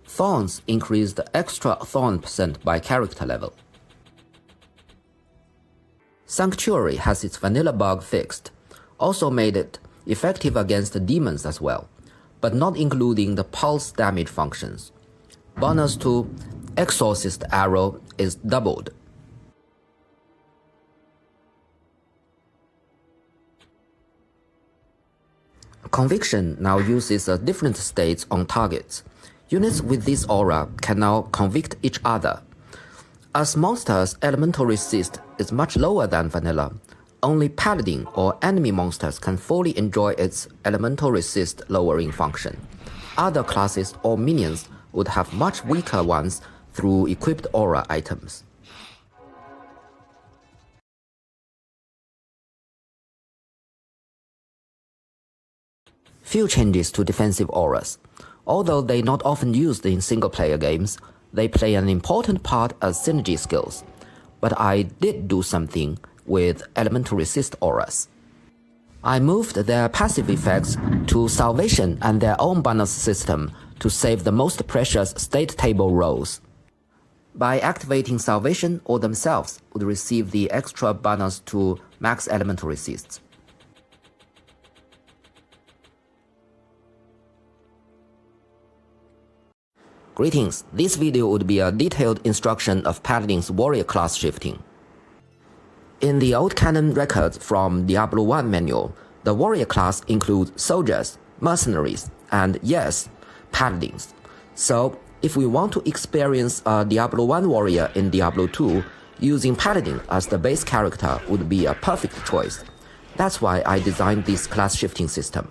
Thorns increase the extra thorn percent by character level. Sanctuary has its vanilla bug fixed, also made it effective against demons as well, but not including the pulse damage functions. Bonus to Exorcist arrow is doubled. Conviction now uses different states on targets. Units with this aura can now convict each other. As monsters' elemental resist is much lower than vanilla, only paladin or enemy monsters can fully enjoy its elemental resist lowering function. Other classes or minions would have much weaker ones through equipped aura items. Few changes to defensive auras. Although they're not often used in single-player games, they play an important part as synergy skills. But I did do something with elemental resist auras. I moved their passive effects to salvation and their own bonus system to save the most precious state table roles. By activating salvation, or themselves would receive the extra bonus to max elemental resists. Greetings, this video would be a detailed instruction of Paladin's warrior class shifting. In the old canon records from Diablo 1 manual, the warrior class includes soldiers, mercenaries, and yes, paladins. So, if we want to experience a Diablo 1 warrior in Diablo 2, using paladin as the base character would be a perfect choice. That's why I designed this class shifting system.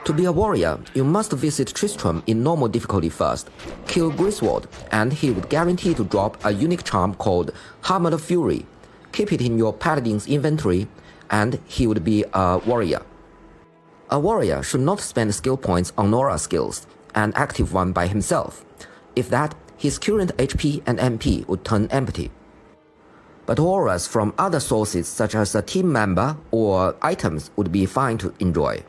To be a warrior, you must visit Tristram in normal difficulty first, kill Griswold, and he would guarantee to drop a unique charm called Hammer of Fury. Keep it in your paladin's inventory, and he would be a warrior. A warrior should not spend skill points on aura skills, an active one by himself. If that, his current HP and MP would turn empty. But auras from other sources such as a team member or items would be fine to enjoy.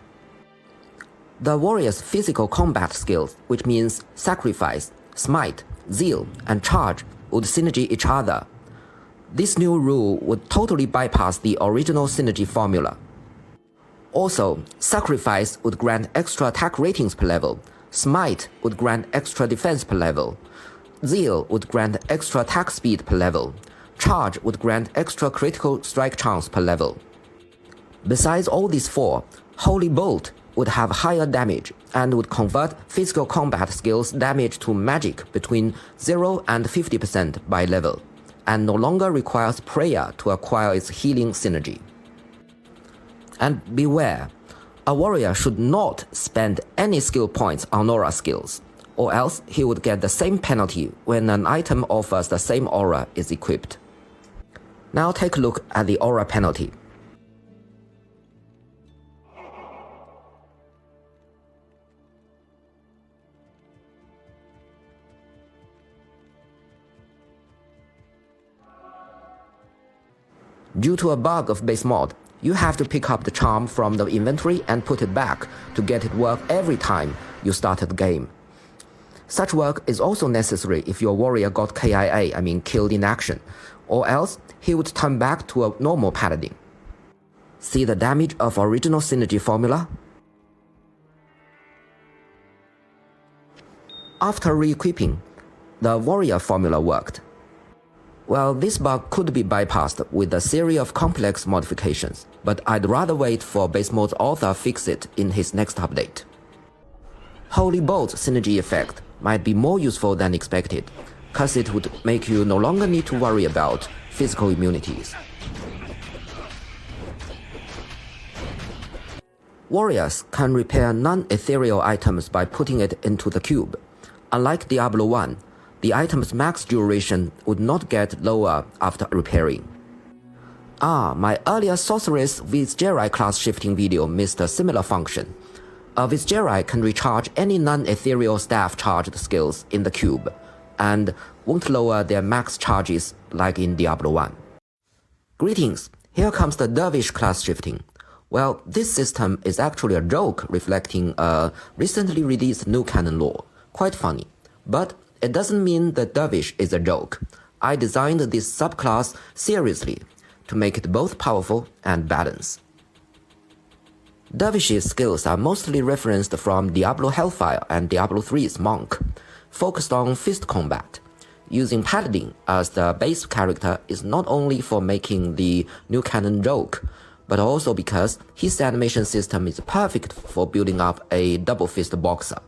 The warrior's physical combat skills, which means sacrifice, smite, zeal, and charge, would synergy each other. This new rule would totally bypass the original synergy formula. Also, sacrifice would grant extra attack ratings per level, smite would grant extra defense per level, zeal would grant extra attack speed per level, charge would grant extra critical strike chance per level. Besides all these four, Holy Bolt would have higher damage and would convert physical combat skills damage to magic between 0 and 50% by level, and no longer requires prayer to acquire its healing synergy. And beware, a warrior should not spend any skill points on aura skills, or else he would get the same penalty when an item offers the same aura is equipped. Now take a look at the aura penalty. Due to a bug of base mod, you have to pick up the charm from the inventory and put it back to get it work every time you started the game. Such work is also necessary if your warrior got KIA, killed in action, or else he would turn back to a normal paladin. See the damage of original synergy formula? After re-equipping, the warrior formula worked. Well, this bug could be bypassed with a series of complex modifications, but I'd rather wait for base mode's author fix it in his next update. Holy Bolt's synergy effect might be more useful than expected, cause it would make you no longer need to worry about physical immunities. Warriors can repair non-ethereal items by putting it into the cube. Unlike Diablo 1, the item's max duration would not get lower after repairing. My earlier Sorceress Visegerai class shifting video missed a similar function. A Visegerai can recharge any non-ethereal staff charged skills in the cube, and won't lower their max charges like in Diablo 1. Greetings, here comes the Dervish class shifting. Well, this system is actually a joke reflecting a recently released new canon lore. Quite funny, but it doesn't mean the Dervish is a joke. I designed this subclass seriously to make it both powerful and balanced. Dervish's skills are mostly referenced from Diablo Hellfire and Diablo 3's Monk, focused on fist combat. Using Paladin as the base character is not only for making the new canon joke, but also because his animation system is perfect for building up a double fist boxer.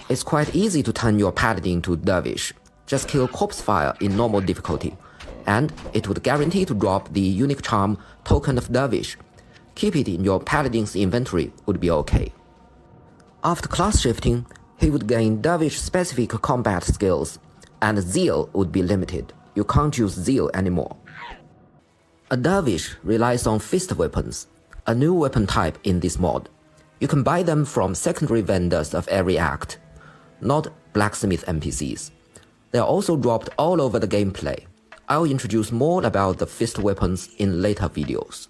It's quite easy to turn your paladin into dervish. Just kill corpse fire in normal difficulty, and it would guarantee to drop the unique charm token of dervish. Keep it in your paladin's inventory would be okay. After class shifting, he would gain dervish-specific combat skills, and zeal would be limited. You can't use zeal anymore. A dervish relies on fist weapons, a new weapon type in this mod. You can buy them from secondary vendors of every act, not blacksmith NPCs. They are also dropped all over the gameplay. I'll introduce more about the fist weapons in later videos.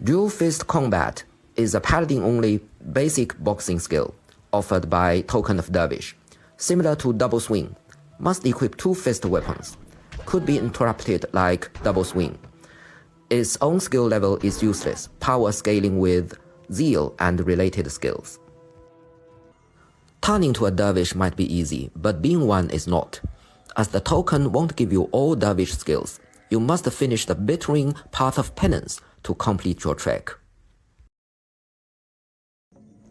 Dual Fist Combat is a paladin-only basic boxing skill offered by Token of Dervish. Similar to Double Swing, must equip 2 fist weapons. Could be interrupted like Double Swing. Its own skill level is useless, power scaling with zeal and related skills. Turning to a dervish might be easy, but being one is not. As the token won't give you all dervish skills, you must finish the bittering path of penance to complete your trek.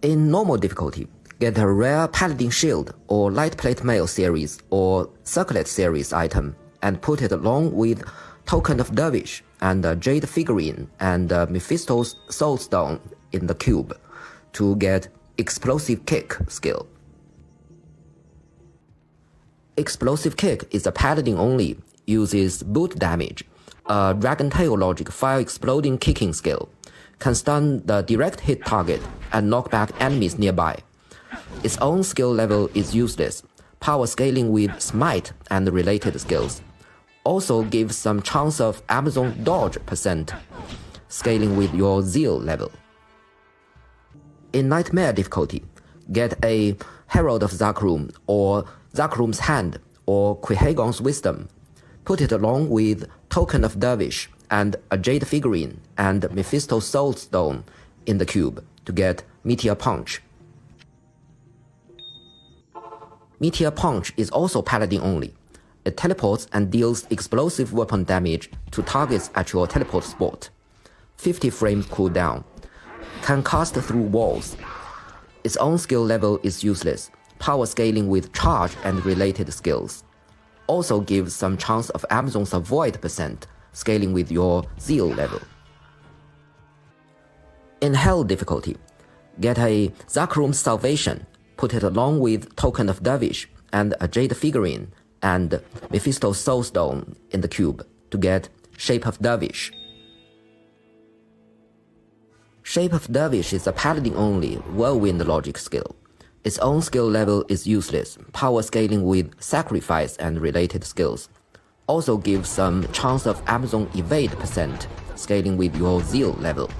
In normal difficulty, get a rare paladin shield or light plate mail series or circlet series item and put it along with Token of Dervish and a jade figurine and Mephisto's soul stone in the cube to get Explosive Kick skill. Explosive Kick is a paladin only, uses boot damage, a Dragon Tail logic fire exploding kicking skill, can stun the direct hit target and knock back enemies nearby. Its own skill level is useless, power scaling with smite and related skills. Also gives some chance of Amazon dodge %, scaling with your zeal level. In Nightmare difficulty, get a Herald of Zakrum or Zakrum's Hand or Quehagon's Wisdom. Put it along with Token of Dervish and a Jade figurine and Mephisto's Soul Stone in the cube to get Meteor Punch. Meteor Punch is also paladin only. It teleports and deals explosive weapon damage to targets at your teleport spot. 50 frames cooldown. Can cast through walls. Its own skill level is useless, power scaling with charge and related skills. Also gives some chance of Amazon's avoid %, scaling with your zeal level. In Hell difficulty, get a Zakrum's Salvation, put it along with Token of Dervish and a Jade figurine and Mephisto's Soul Stone in the cube to get Shape of Dervish. Shape of Dervish is a paladin only whirlwind logic skill. Its own skill level is useless, power scaling with sacrifice and related skills. Also gives some chance of Amazon evade %, scaling with your zeal level.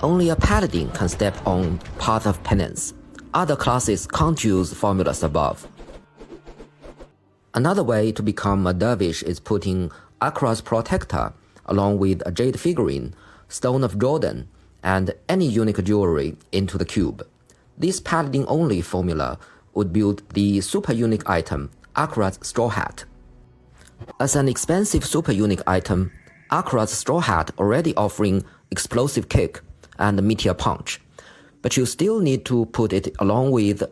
Only a paladin can step on Path of Penance. Other classes can't use formulas above. Another way to become a dervish is putting Akra's Protector along with a jade figurine, Stone of Jordan, and any unique jewelry into the cube. This paladin-only formula would build the super unique item, Akra's Straw Hat. As an expensive super unique item, Akra's Straw Hat already offering Explosive Kick and Meteor Punch, but you still need to put it along with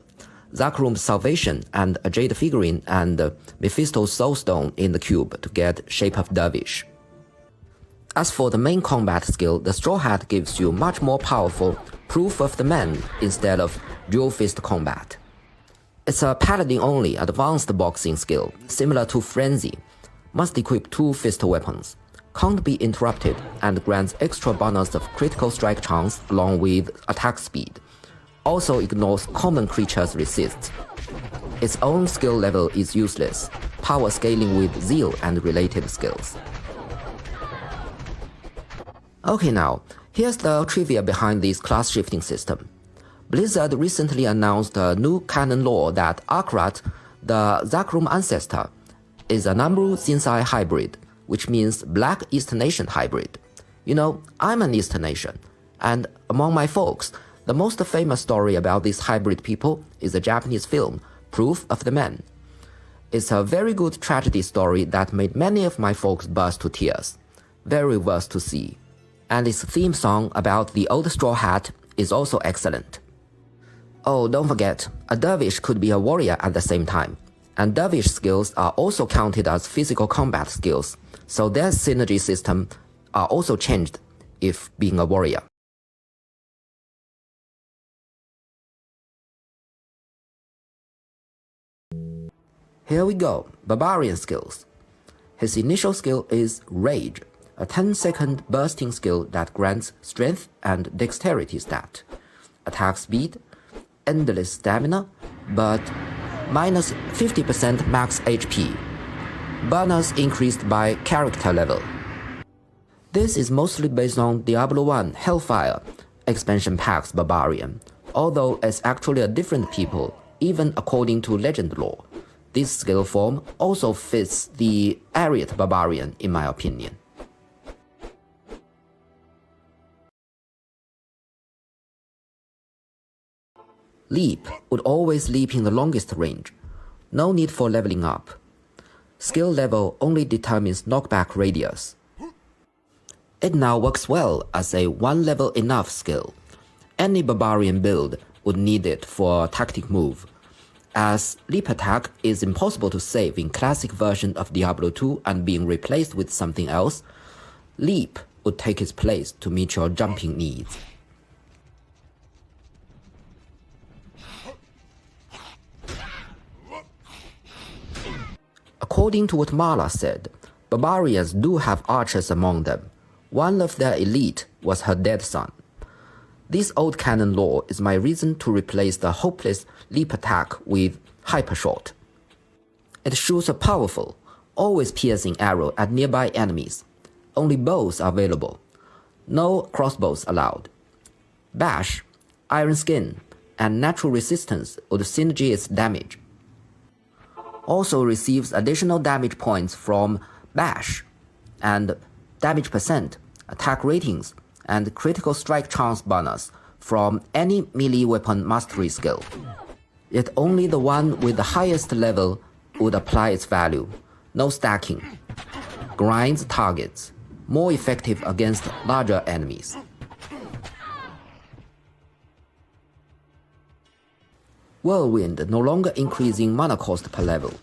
Zakrum's Salvation and a Jade figurine and Mephisto's Soul Stone in the cube to get Shape of Dervish. As for the main combat skill, the Straw Hat gives you much more powerful Proof of the Man instead of Dual Fist Combat. It's a paladin-only advanced boxing skill, similar to Frenzy. Must equip 2 fist weapons. Can't be interrupted and grants extra bonus of critical strike chance along with attack speed. Also ignores common creatures' resists. Its own skill level is useless, power scaling with zeal and related skills. Okay, now, here's the trivia behind this class shifting system. Blizzard recently announced a new canon lore that Akrat, the Zakrum ancestor, is a Namru Zinsai hybrid, which means Black East Nation hybrid. You know, I'm an East Nation, and among my folks, the most famous story about these hybrid people is the Japanese film, Proof of the Man. It's a very good tragedy story that made many of my folks burst to tears. Very worth to see. And its theme song about the old straw hat is also excellent. Oh, don't forget, a dervish could be a warrior at the same time, and dervish skills are also counted as physical combat skills, so their synergy system are also changed if being a warrior. Here we go, Barbarian skills. His initial skill is Rage, a 10-second bursting skill that grants strength and dexterity stat, attack speed, endless stamina, but minus 50% max HP. Bonus increased by character level. This is mostly based on Diablo 1 Hellfire expansion pack's Barbarian, although it's actually a different people, even according to legend lore. This skill form also fits the Ariat Barbarian in my opinion. Leap would always leap in the longest range. No need for leveling up. Skill level only determines knockback radius. It now works well as a one level enough skill. Any barbarian build would need it for a tactic move. As leap attack is impossible to save in classic version of Diablo 2 and being replaced with something else, leap would take its place to meet your jumping needs. According to what Marla said, barbarians do have archers among them. One of their elite was her dead son. This old canon lore is my reason to replace the hopeless leap attack with hypershot. It shoots a powerful, always piercing arrow at nearby enemies. Only bows are available. No crossbows allowed. Bash, Iron Skin, and Natural Resistance would synergy its damage. Also receives additional damage points from Bash, and damage percent, attack ratings, and critical strike chance bonus from any melee weapon mastery skill. Yet only the one with the highest level would apply its value. No stacking. Grinds targets. More effective against larger enemies. Whirlwind no longer increasing mana cost per level.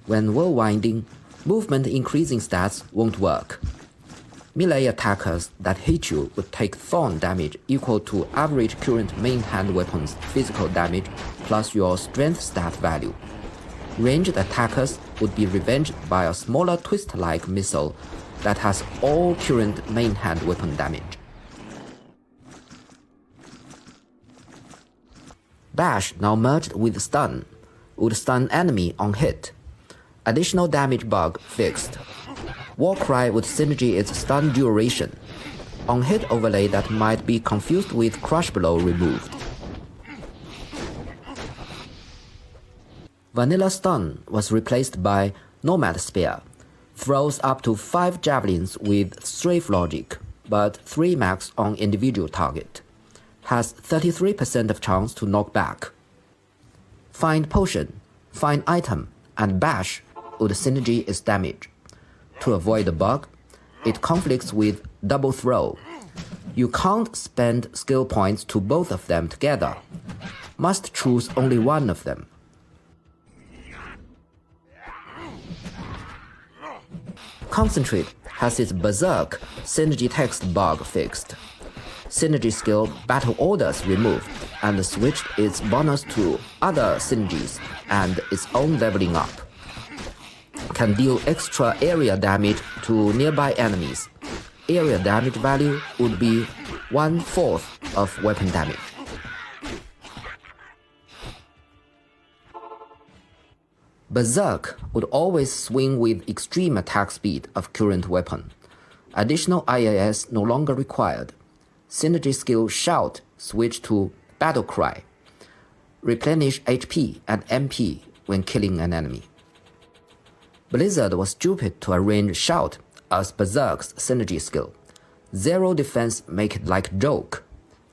When whirlwinding, movement increasing stats won't work. Melee attackers that hit you would take thorn damage equal to average current main hand weapon's physical damage plus your strength stat value. Ranged attackers would be revenged by a smaller twist-like missile that has all current main hand weapon damage. Bash, now merged with Stun, would stun enemy on hit. Additional damage bug fixed. Warcry would synergy its stun duration. On hit overlay that might be confused with Crush Blow removed. Vanilla Stun was replaced by Nomad Spear. Throws up to 5 javelins with strafe logic, but 3 max on individual target. Has 33% of chance to knock back. Find Potion, Find Item, and Bash would synergy its damage. To avoid the bug, it conflicts with Double Throw. You can't spend skill points to both of them together. Must choose only one of them. Concentrate has its Berserk synergy text bug fixed. Synergy skill Battle Orders removed and switched its bonus to other synergies and its own leveling up. Can deal extra area damage to nearby enemies. Area damage value would be 1/4 of weapon damage. Berserk would always swing with extreme attack speed of current weapon. Additional IAS no longer required. Synergy skill Shout switch to Battle Cry. Replenish HP and MP when killing an enemy. Blizzard was stupid to arrange Shout as Berserk's synergy skill. Zero defense make it like joke,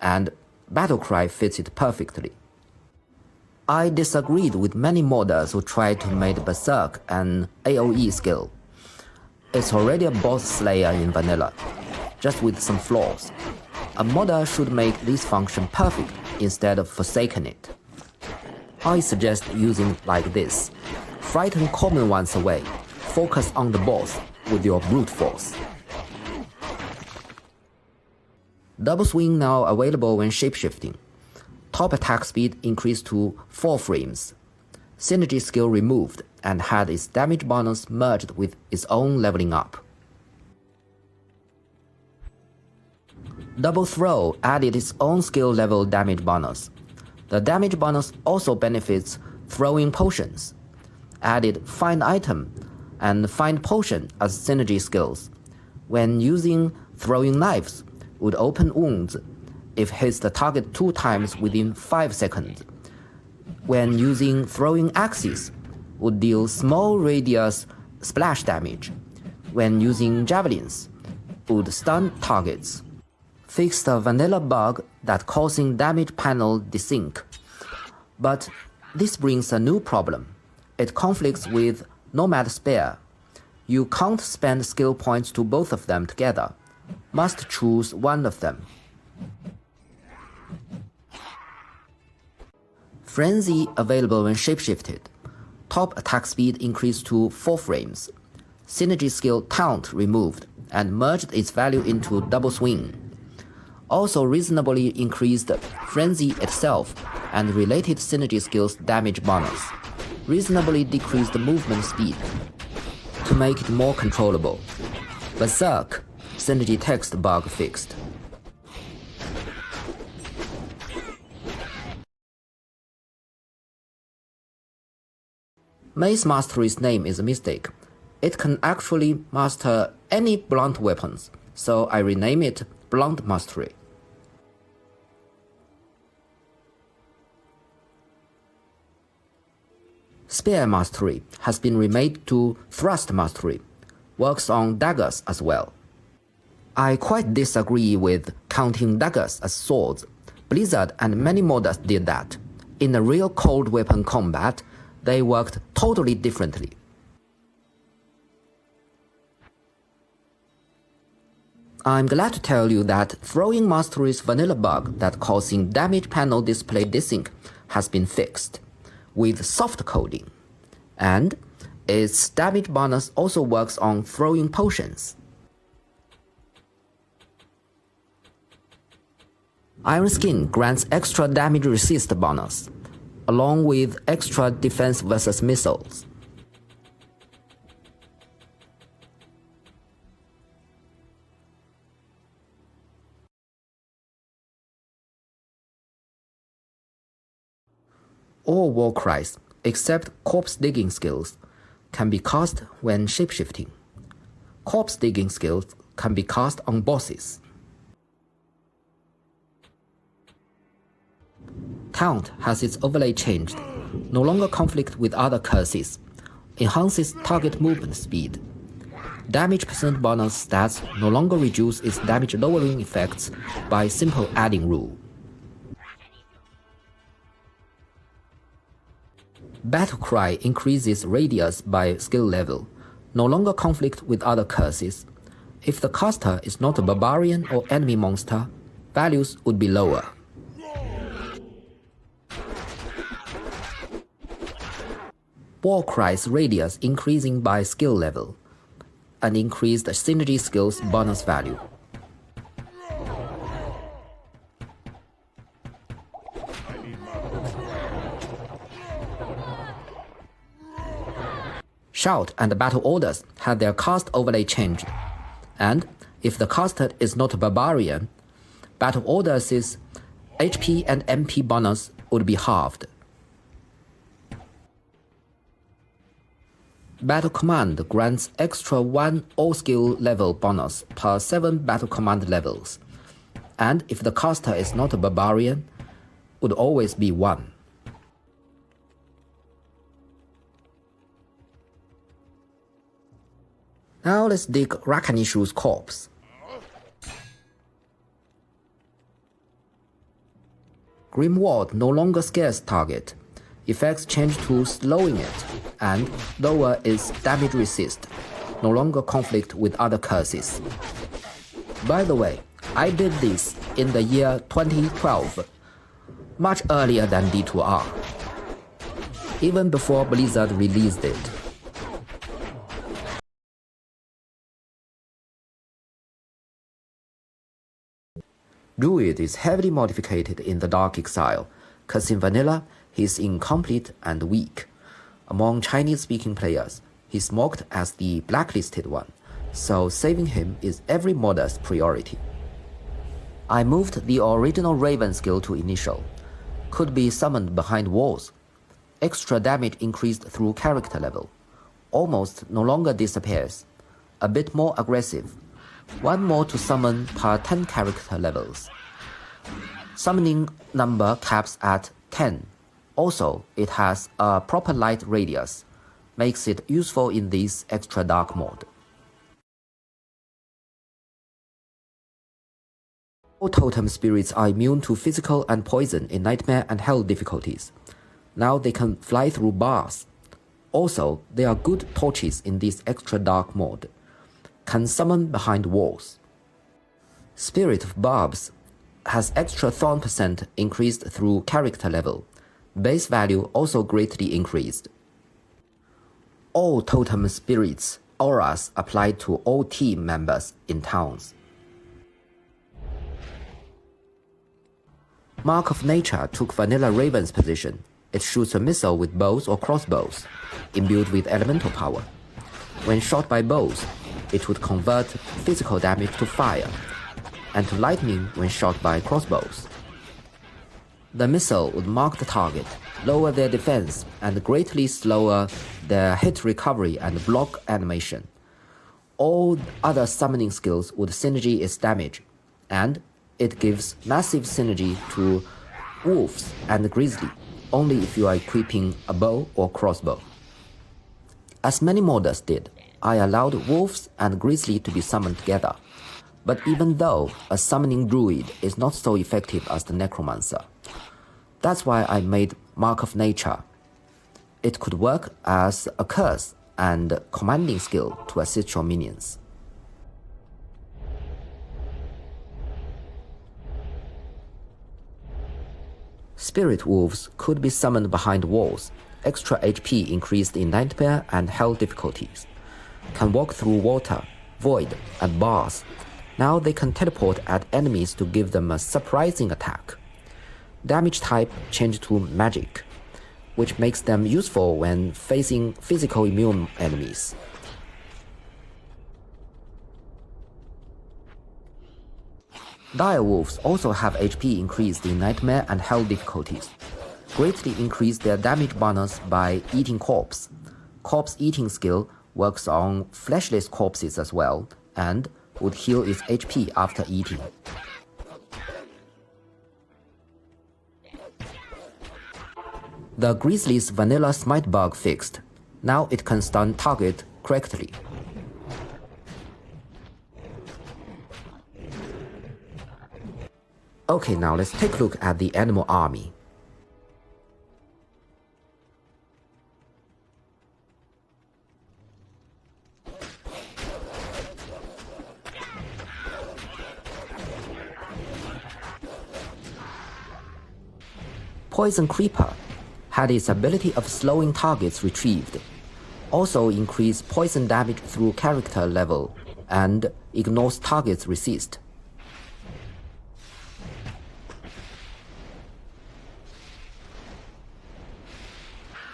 and Battlecry fits it perfectly. I disagreed with many modders who tried to make Berserk an AoE skill. It's already a boss slayer in vanilla, just with some flaws. a modder should make this function perfect instead of forsaking it. I suggest using like this. Frighten common ones away. Focus on the boss with your brute force. Double swing now available when shapeshifting. Top attack speed increased to 4 frames. Synergy skill removed and had its damage bonus merged with its own leveling up. Double throw added its own skill level damage bonus. The damage bonus also benefits throwing potions. Added find item and find potion as synergy skills. When using throwing knives, would open wounds if hits the target 2 times within 5 seconds. When using throwing axes, would deal small radius splash damage. When using javelins, would stun targets. Fix the vanilla bug that causing damage panel desync. But this brings a new problem. It conflicts with Nomad Spare. You can't spend skill points to both of them together. Must choose one of them. Frenzy available when shapeshifted. Top attack speed increased to 4 frames. Synergy skill Taunt removed and merged its value into double swing. Also reasonably increased Frenzy itself and related synergy skills damage bonus. Reasonably decreased movement speed to make it more controllable. Berserk, synergy text bug fixed. Mace Mastery's name is a mistake. It can actually master any blunt weapons, so I rename it Blunt Mastery. Spear Mastery has been remade to Thrust Mastery, works on daggers as well. I quite disagree with counting daggers as swords. Blizzard and many modders did that. In a real cold weapon combat, they worked totally differently. I'm glad to tell you that Throwing Mastery's vanilla bug that causing damage panel display desync has been fixed with soft coding, and its damage bonus also works on throwing potions. Iron Skin grants extra damage resist bonus, along with extra defense versus missiles. All war cries, except corpse digging skills, can be cast when shapeshifting. Corpse digging skills can be cast on bosses. Taunt has its overlay changed, no longer conflict with other curses, enhances target movement speed. Damage percent bonus stats no longer reduce its damage lowering effects by simple adding rule. Battle Cry increases radius by skill level, no longer conflict with other curses. If the caster is not a barbarian or enemy monster, values would be lower. War Cry's radius increasing by skill level, and increased synergy skills bonus value. Shout and Battle Orders had their cast overlay changed, and if the caster is not a barbarian, Battle Orders' HP and MP bonus would be halved. Battle Command grants extra 1 all skill level bonus per 7 Battle Command levels, and if the caster is not a barbarian, would always be 1. Now let's dig Rakanishu's corpse. Grimward no longer scares target. Effects change to slowing it, and lower its damage resist, no longer conflict with other curses. By the way, I did this in the year 2012, much earlier than D2R, even before Blizzard released it. Druid is heavily modified in the Dark Exile, cause in vanilla he is incomplete and weak. Among Chinese-speaking players, he's mocked as the blacklisted one, so saving him is every modder's priority. I moved the original Raven skill to initial. Could be summoned behind walls. Extra damage increased through character level. Almost no longer disappears. A bit more aggressive. One more to summon per 10 character levels. Summoning number caps at 10. Also, it has a proper light radius. Makes it useful in this extra dark mode. All totem spirits are immune to physical and poison in nightmare and hell difficulties. Now they can fly through bars. Also, they are good torches in this extra dark mode. Can summon behind walls. Spirit of Barbs has extra thorn percent increased through character level. Base value also greatly increased. All totem spirits auras applied to all team members in towns. Mark of Nature took Vanilla Raven's position. It shoots a missile with bows or crossbows, imbued with elemental power. When shot by bows, it would convert physical damage to fire, and to lightning when shot by crossbows. The missile would mark the target, lower their defense, and greatly slower their hit recovery and block animation. All other summoning skills would synergy its damage, and it gives massive synergy to wolves and grizzly, only if you are equipping a bow or crossbow. As many modders did, I allowed wolves and grizzly to be summoned together, but even though a summoning druid is not so effective as the necromancer, that's why I made Mark of Nature. It could work as a curse and commanding skill to assist your minions. Spirit wolves could be summoned behind walls, extra HP increased in nightmare and hell difficulties. Can walk through water, void, and bars. Now they can teleport at enemies to give them a surprising attack. Damage type changed to magic, which makes them useful when facing physical immune enemies. Direwolves also have HP increased in nightmare and hell difficulties. Greatly increase their damage bonus by eating corpse. Corpse eating skill works on fleshless corpses as well, and would heal its HP after eating. The Grizzly's vanilla smite bug fixed. Now it can stun target correctly. Okay, now let's take a look at the animal army. Poison Creeper had its ability of slowing targets retrieved, also increased poison damage through character level, and ignores targets resist.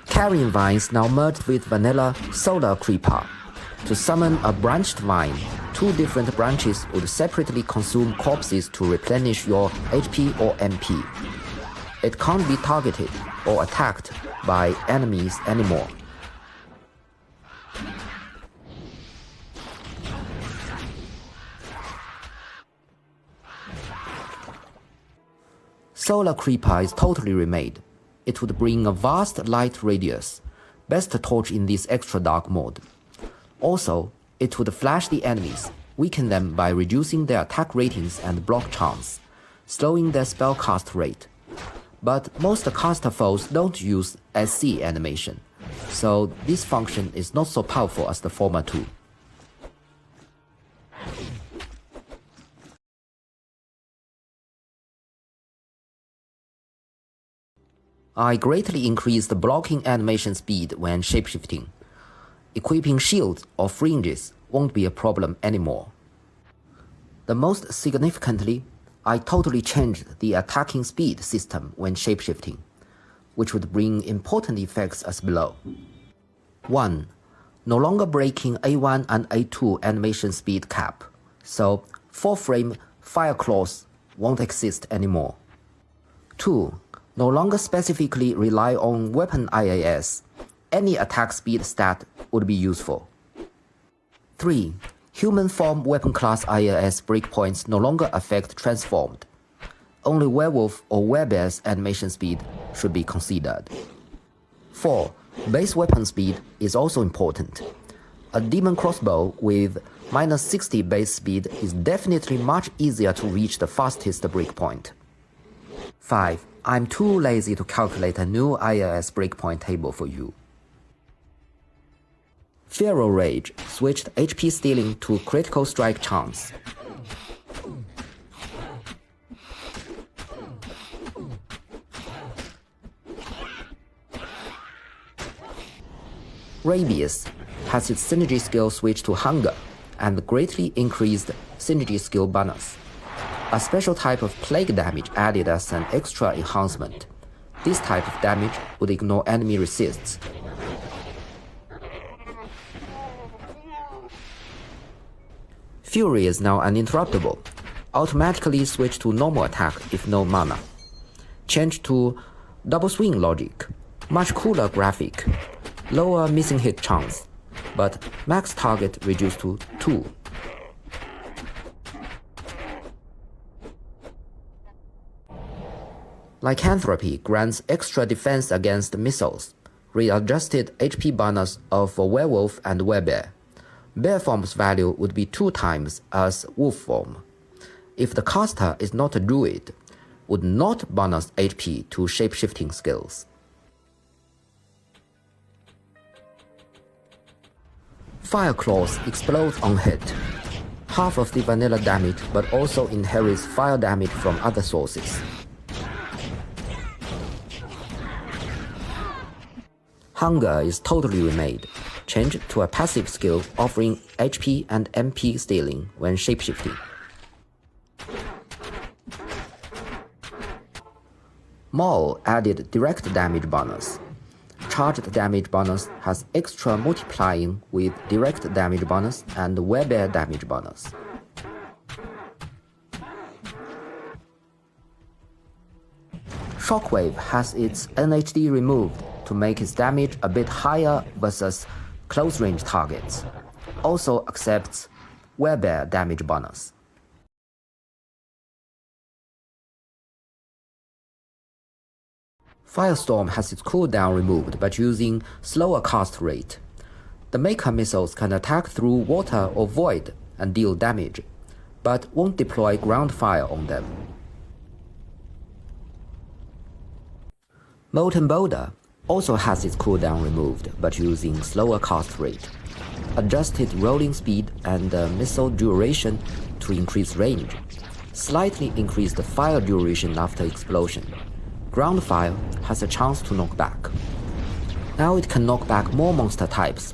Carrion Vines now merged with Vanilla Solar Creeper. To summon a branched vine, two different branches would separately consume corpses to replenish your HP or MP. It can't be targeted or attacked by enemies anymore. Solar Creeper is totally remade. It would bring a vast light radius, best torch in this extra dark mode. Also, it would flash the enemies, weaken them by reducing their attack ratings and block chance, slowing their spellcast rate. But most caster foes don't use SC animation, so this function is not so powerful as the former two. I greatly increased the blocking animation speed when shapeshifting. Equipping shields or fringes won't be a problem anymore. The most significantly, I totally changed the attacking speed system when shapeshifting, which would bring important effects as below. 1. No longer breaking A1 and A2 animation speed cap, so 4-frame fire claws won't exist anymore. 2. No longer specifically rely on weapon IAS. Any attack speed stat would be useful. 3. Human form weapon class IAS breakpoints no longer affect transformed. Only werewolf or werebear's animation speed should be considered. 4. Base weapon speed is also important. A demon crossbow with -60 base speed is definitely much easier to reach the fastest breakpoint. 5. I'm too lazy to calculate a new IAS breakpoint table for you. Pharaoh Rage switched HP stealing to critical strike chance. Rabius has its synergy skill switched to Hunger and greatly increased synergy skill bonus. A special type of plague damage added as an extra enhancement. This type of damage would ignore enemy resists. Fury is now uninterruptible. Automatically switch to normal attack if no mana. Change to double swing logic. Much cooler graphic. Lower missing hit chance, but max target reduced to 2. Lycanthropy grants extra defense against missiles. Readjusted HP bonus of werewolf and werebear. Bear form's value would be 2 times as wolf form. If the caster is not a druid, would not bonus HP to shapeshifting skills. Fire Claws explodes on hit. Half of the vanilla damage, but also inherits fire damage from other sources. Hunger is totally remade. Changed to a passive skill offering HP and MP stealing when shapeshifting. Maul added direct damage bonus. Charged damage bonus has extra multiplying with direct damage bonus and werebear damage bonus. Shockwave has its NHD removed to make its damage a bit higher versus close-range targets. Also accepts werebear damage bonus. Firestorm has its cooldown removed but using slower cast rate. The mecha missiles can attack through water or void and deal damage, but won't deploy ground fire on them. Molten Boulder also has its cooldown removed but using slower cast rate. Adjusted rolling speed and missile duration to increase range. Slightly increased fire duration after explosion. Ground fire has a chance to knock back. Now it can knock back more monster types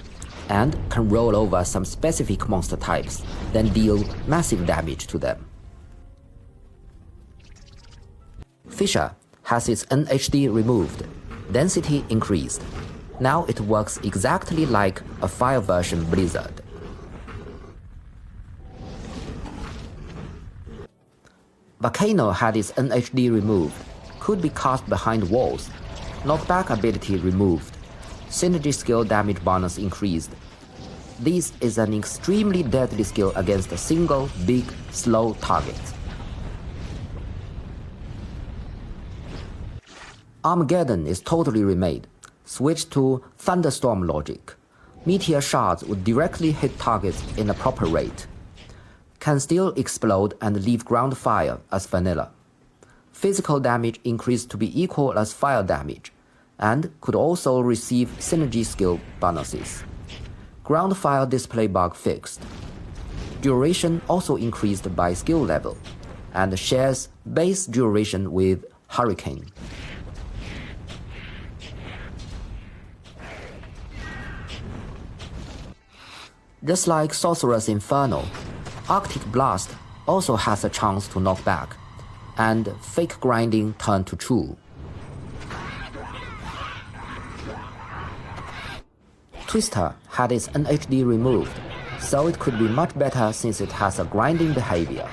and can roll over some specific monster types, then deal massive damage to them. Fisher has its NHD removed, density increased. Now it works exactly like a fire version Blizzard. Volcano had its NHD removed, could be cast behind walls, knockback ability removed, synergy skill damage bonus increased. This is an extremely deadly skill against a single, big, slow target. Armageddon is totally remade. Switch to Thunderstorm logic. Meteor shards would directly hit targets in a proper rate. Can still explode and leave ground fire as vanilla. Physical damage increased to be equal as fire damage, and could also receive synergy skill bonuses. Ground fire display bug fixed. Duration also increased by skill level, and shares base duration with Hurricane. Just like Sorcerer's Inferno, Arctic Blast also has a chance to knock back, and fake grinding turn to true. Twister had its NHD removed, so it could be much better since it has a grinding behavior.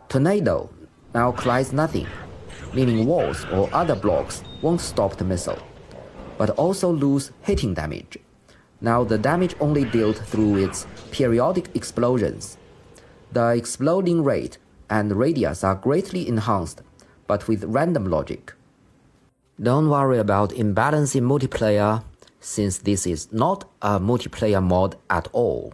Tornado now collides nothing, meaning walls or other blocks won't stop the missile, but also lose hitting damage. Now the damage only dealt through its periodic explosions. The exploding rate and radius are greatly enhanced, but with random logic. Don't worry about imbalance in multiplayer, since this is not a multiplayer mod at all.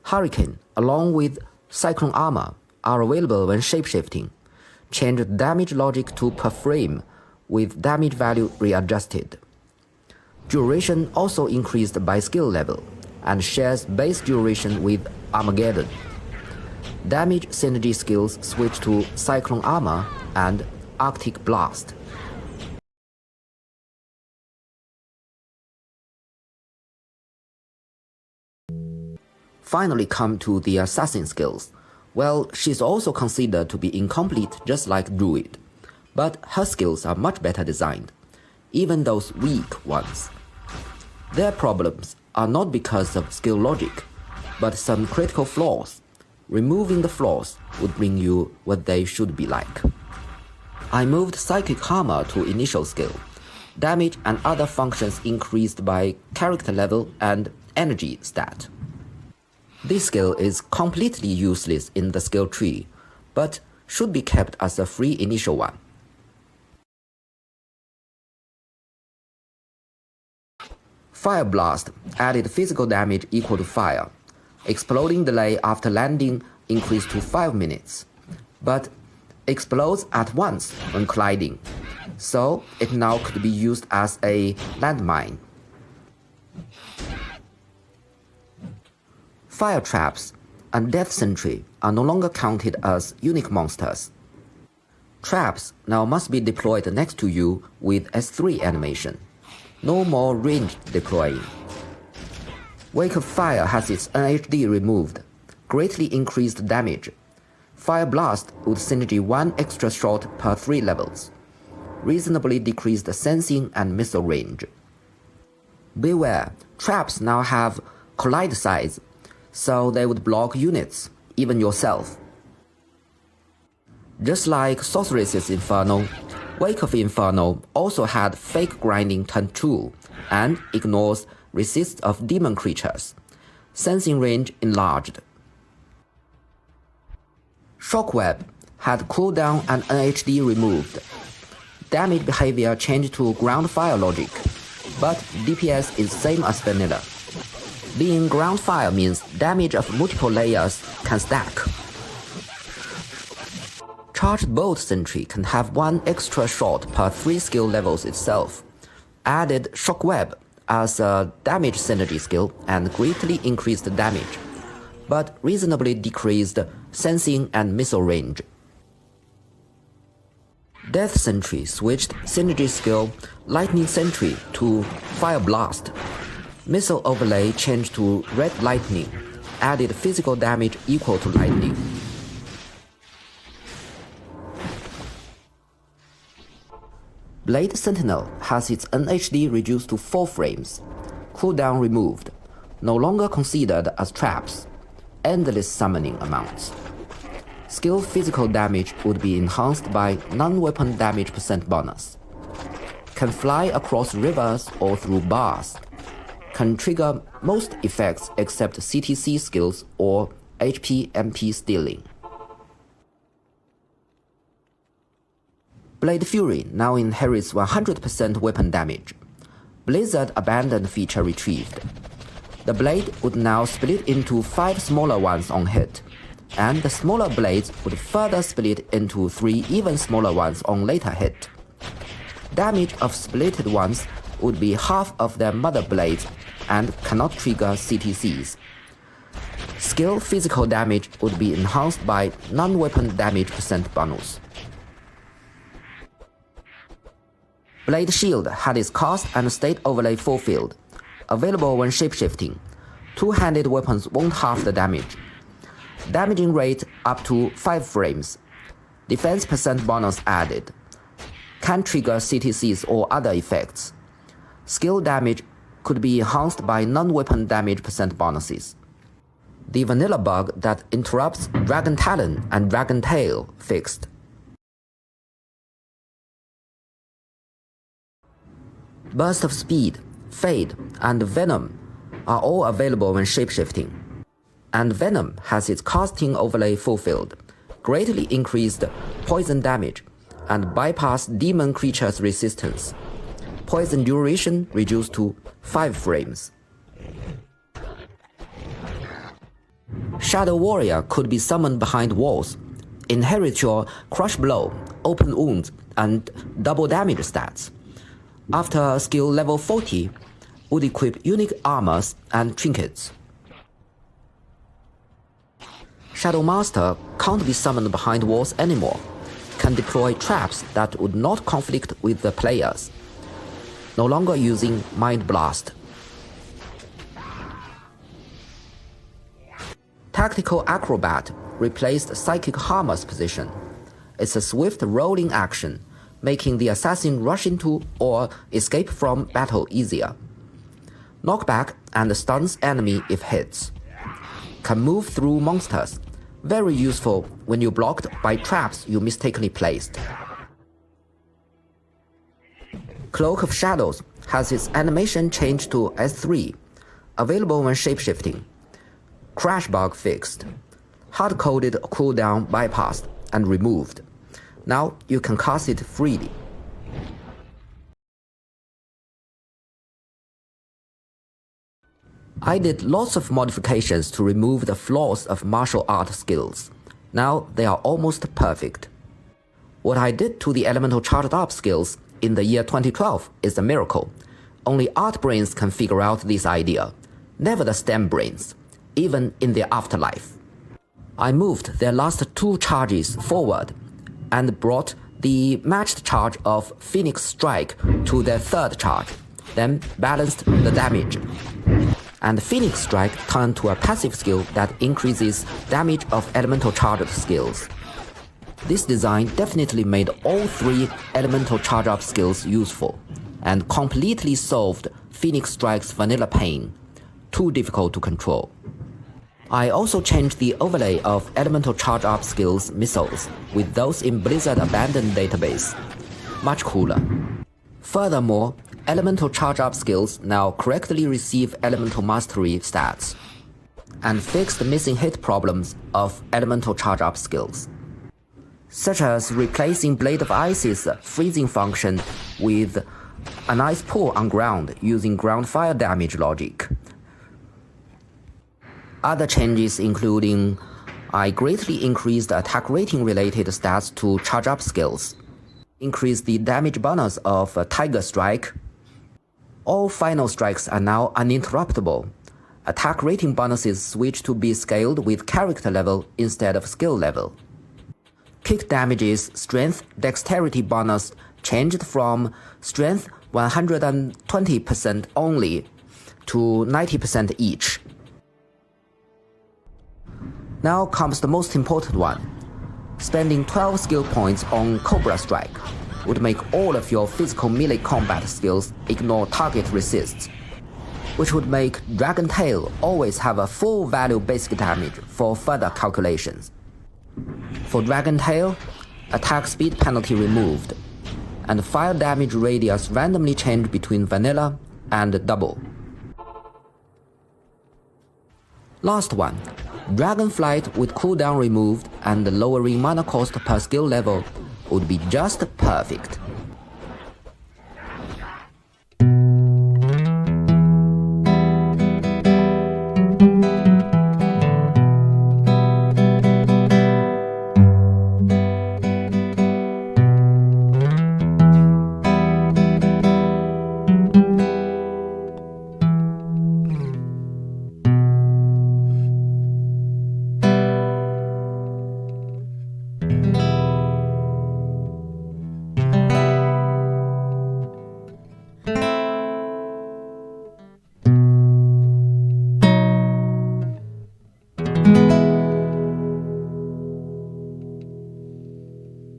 Hurricane, along with Cyclone Armor, are available when shapeshifting. Change the damage logic to per frame, with damage value readjusted. Duration also increased by skill level, and shares base duration with Armageddon. Damage synergy skills switch to Cyclone Armor and Arctic Blast. Finally come to the assassin skills. Well, she's also considered to be incomplete just like Druid, but her skills are much better designed, even those weak ones. Their problems are not because of skill logic, but some critical flaws. Removing the flaws would bring you what they should be like. I moved Psychic Armor to initial skill. Damage and other functions increased by character level and energy stat. This skill is completely useless in the skill tree, but should be kept as a free initial one. Fire Blast added physical damage equal to fire. Exploding delay after landing increased to 5 minutes, but explodes at once when colliding, so it now could be used as a landmine. Fire Traps and Death Sentry are no longer counted as unique monsters. Traps now must be deployed next to you with S3 animation. No more ranged deploying. Wake of Fire has its NHD removed, greatly increased damage. Fire Blast would synergy 1 extra shot per 3 levels. Reasonably decreased sensing and missile range. Beware, traps now have collide size, so they would block units, even yourself. Just like Sorceress's Inferno, Wake of Inferno also had fake grinding turn true and ignores resist of demon creatures. Sensing range enlarged. Shockwave had cooldown and NHD removed. Damage behavior changed to ground fire logic, but DPS is same as vanilla. Being ground fire means damage of multiple layers can stack. Charged Bolt Sentry can have 1 extra shot per 3 skill levels itself. Added Shockwave as a damage synergy skill and greatly increased damage, but reasonably decreased sensing and missile range. Death Sentry switched synergy skill Lightning Sentry to Fire Blast. Missile overlay changed to Red Lightning, added physical damage equal to lightning. Blade Sentinel has its NHD reduced to 4 frames, cooldown removed, no longer considered as traps, endless summoning amounts. Skill physical damage would be enhanced by non-weapon damage % bonus. Can fly across rivers or through bars. Can trigger most effects except CTC skills or HP MP stealing. Blade Fury now inherits 100% weapon damage. Blizzard abandoned feature retrieved. The blade would now split into 5 smaller ones on hit, and the smaller blades would further split into 3 even smaller ones on later hit. Damage of splitted ones would be half of their mother blades and cannot trigger CTCs. skill physical damage would be enhanced by non-weapon damage % bonus. Blade Shield had its cost and state overlay fulfilled. Available when shapeshifting. Two-handed weapons won't half the damage. Damaging rate up to 5 frames. Defense % bonus added. Can trigger CTCs or other effects. Skill damage could be enhanced by non-weapon damage % bonuses. The vanilla bug that interrupts Dragon Talon and Dragon Tail fixed. Burst of Speed, Fade, and Venom are all available when shapeshifting. And Venom has its casting overlay fulfilled, greatly increased poison damage, and bypassed demon creatures' resistance. Poison duration reduced to 5 frames. Shadow Warrior could be summoned behind walls, inherit your Crush Blow, Open Wounds, and double damage stats. After skill level 40, would equip unique armors and trinkets. Shadow Master can't be summoned behind walls anymore, can deploy traps that would not conflict with the players. No longer using Mind Blast. Tactical Acrobat replaced Psychic Hammer's position. It's a swift rolling action, making the assassin rush into or escape from battle easier. Knockback and stuns enemy if hits. Can move through monsters. Very useful when you're blocked by traps you mistakenly placed. Cloak of Shadows has its animation changed to S3, available when shapeshifting. Crash bug fixed. Hard-coded cooldown bypassed and removed. Now you can cast it freely. I did lots of modifications to remove the flaws of martial art skills. Now they are almost perfect. What I did to the elemental charged up skills in the year 2012 is a miracle. Only art brains can figure out this idea, never the STEM brains, even in their afterlife. I moved their last 2 charges forward and brought the matched charge of Phoenix Strike to their 3rd charge, then balanced the damage. And Phoenix Strike turned to a passive skill that increases damage of elemental charged skills. This design definitely made all 3 elemental charge up skills useful, and completely solved Phoenix Strike's vanilla pain, too difficult to control. I also changed the overlay of elemental charge up skills missiles with those in Blizzard abandoned database. Much cooler. Furthermore, elemental charge up skills now correctly receive elemental mastery stats, and fixed missing hit problems of elemental charge up skills, such as replacing Blade of Ice's freezing function with an ice pool on ground using ground fire damage logic. Other changes including I greatly increased attack rating related stats to charge up skills, increased the damage bonus of Tiger Strike. All final strikes are now uninterruptible. Attack rating bonuses switch to be scaled with character level instead of skill level. Kick damage's strength dexterity bonus changed from strength 120% only to 90% each. Now comes the most important one. Spending 12 skill points on Cobra Strike would make all of your physical melee combat skills ignore target resists, which would make Dragon Tail always have a full value basic damage for further calculations. For Dragon Tail, attack speed penalty removed, and fire damage radius randomly changed between vanilla and double. Last one, Dragon Flight with cooldown removed and lowering mana cost per skill level would be just perfect.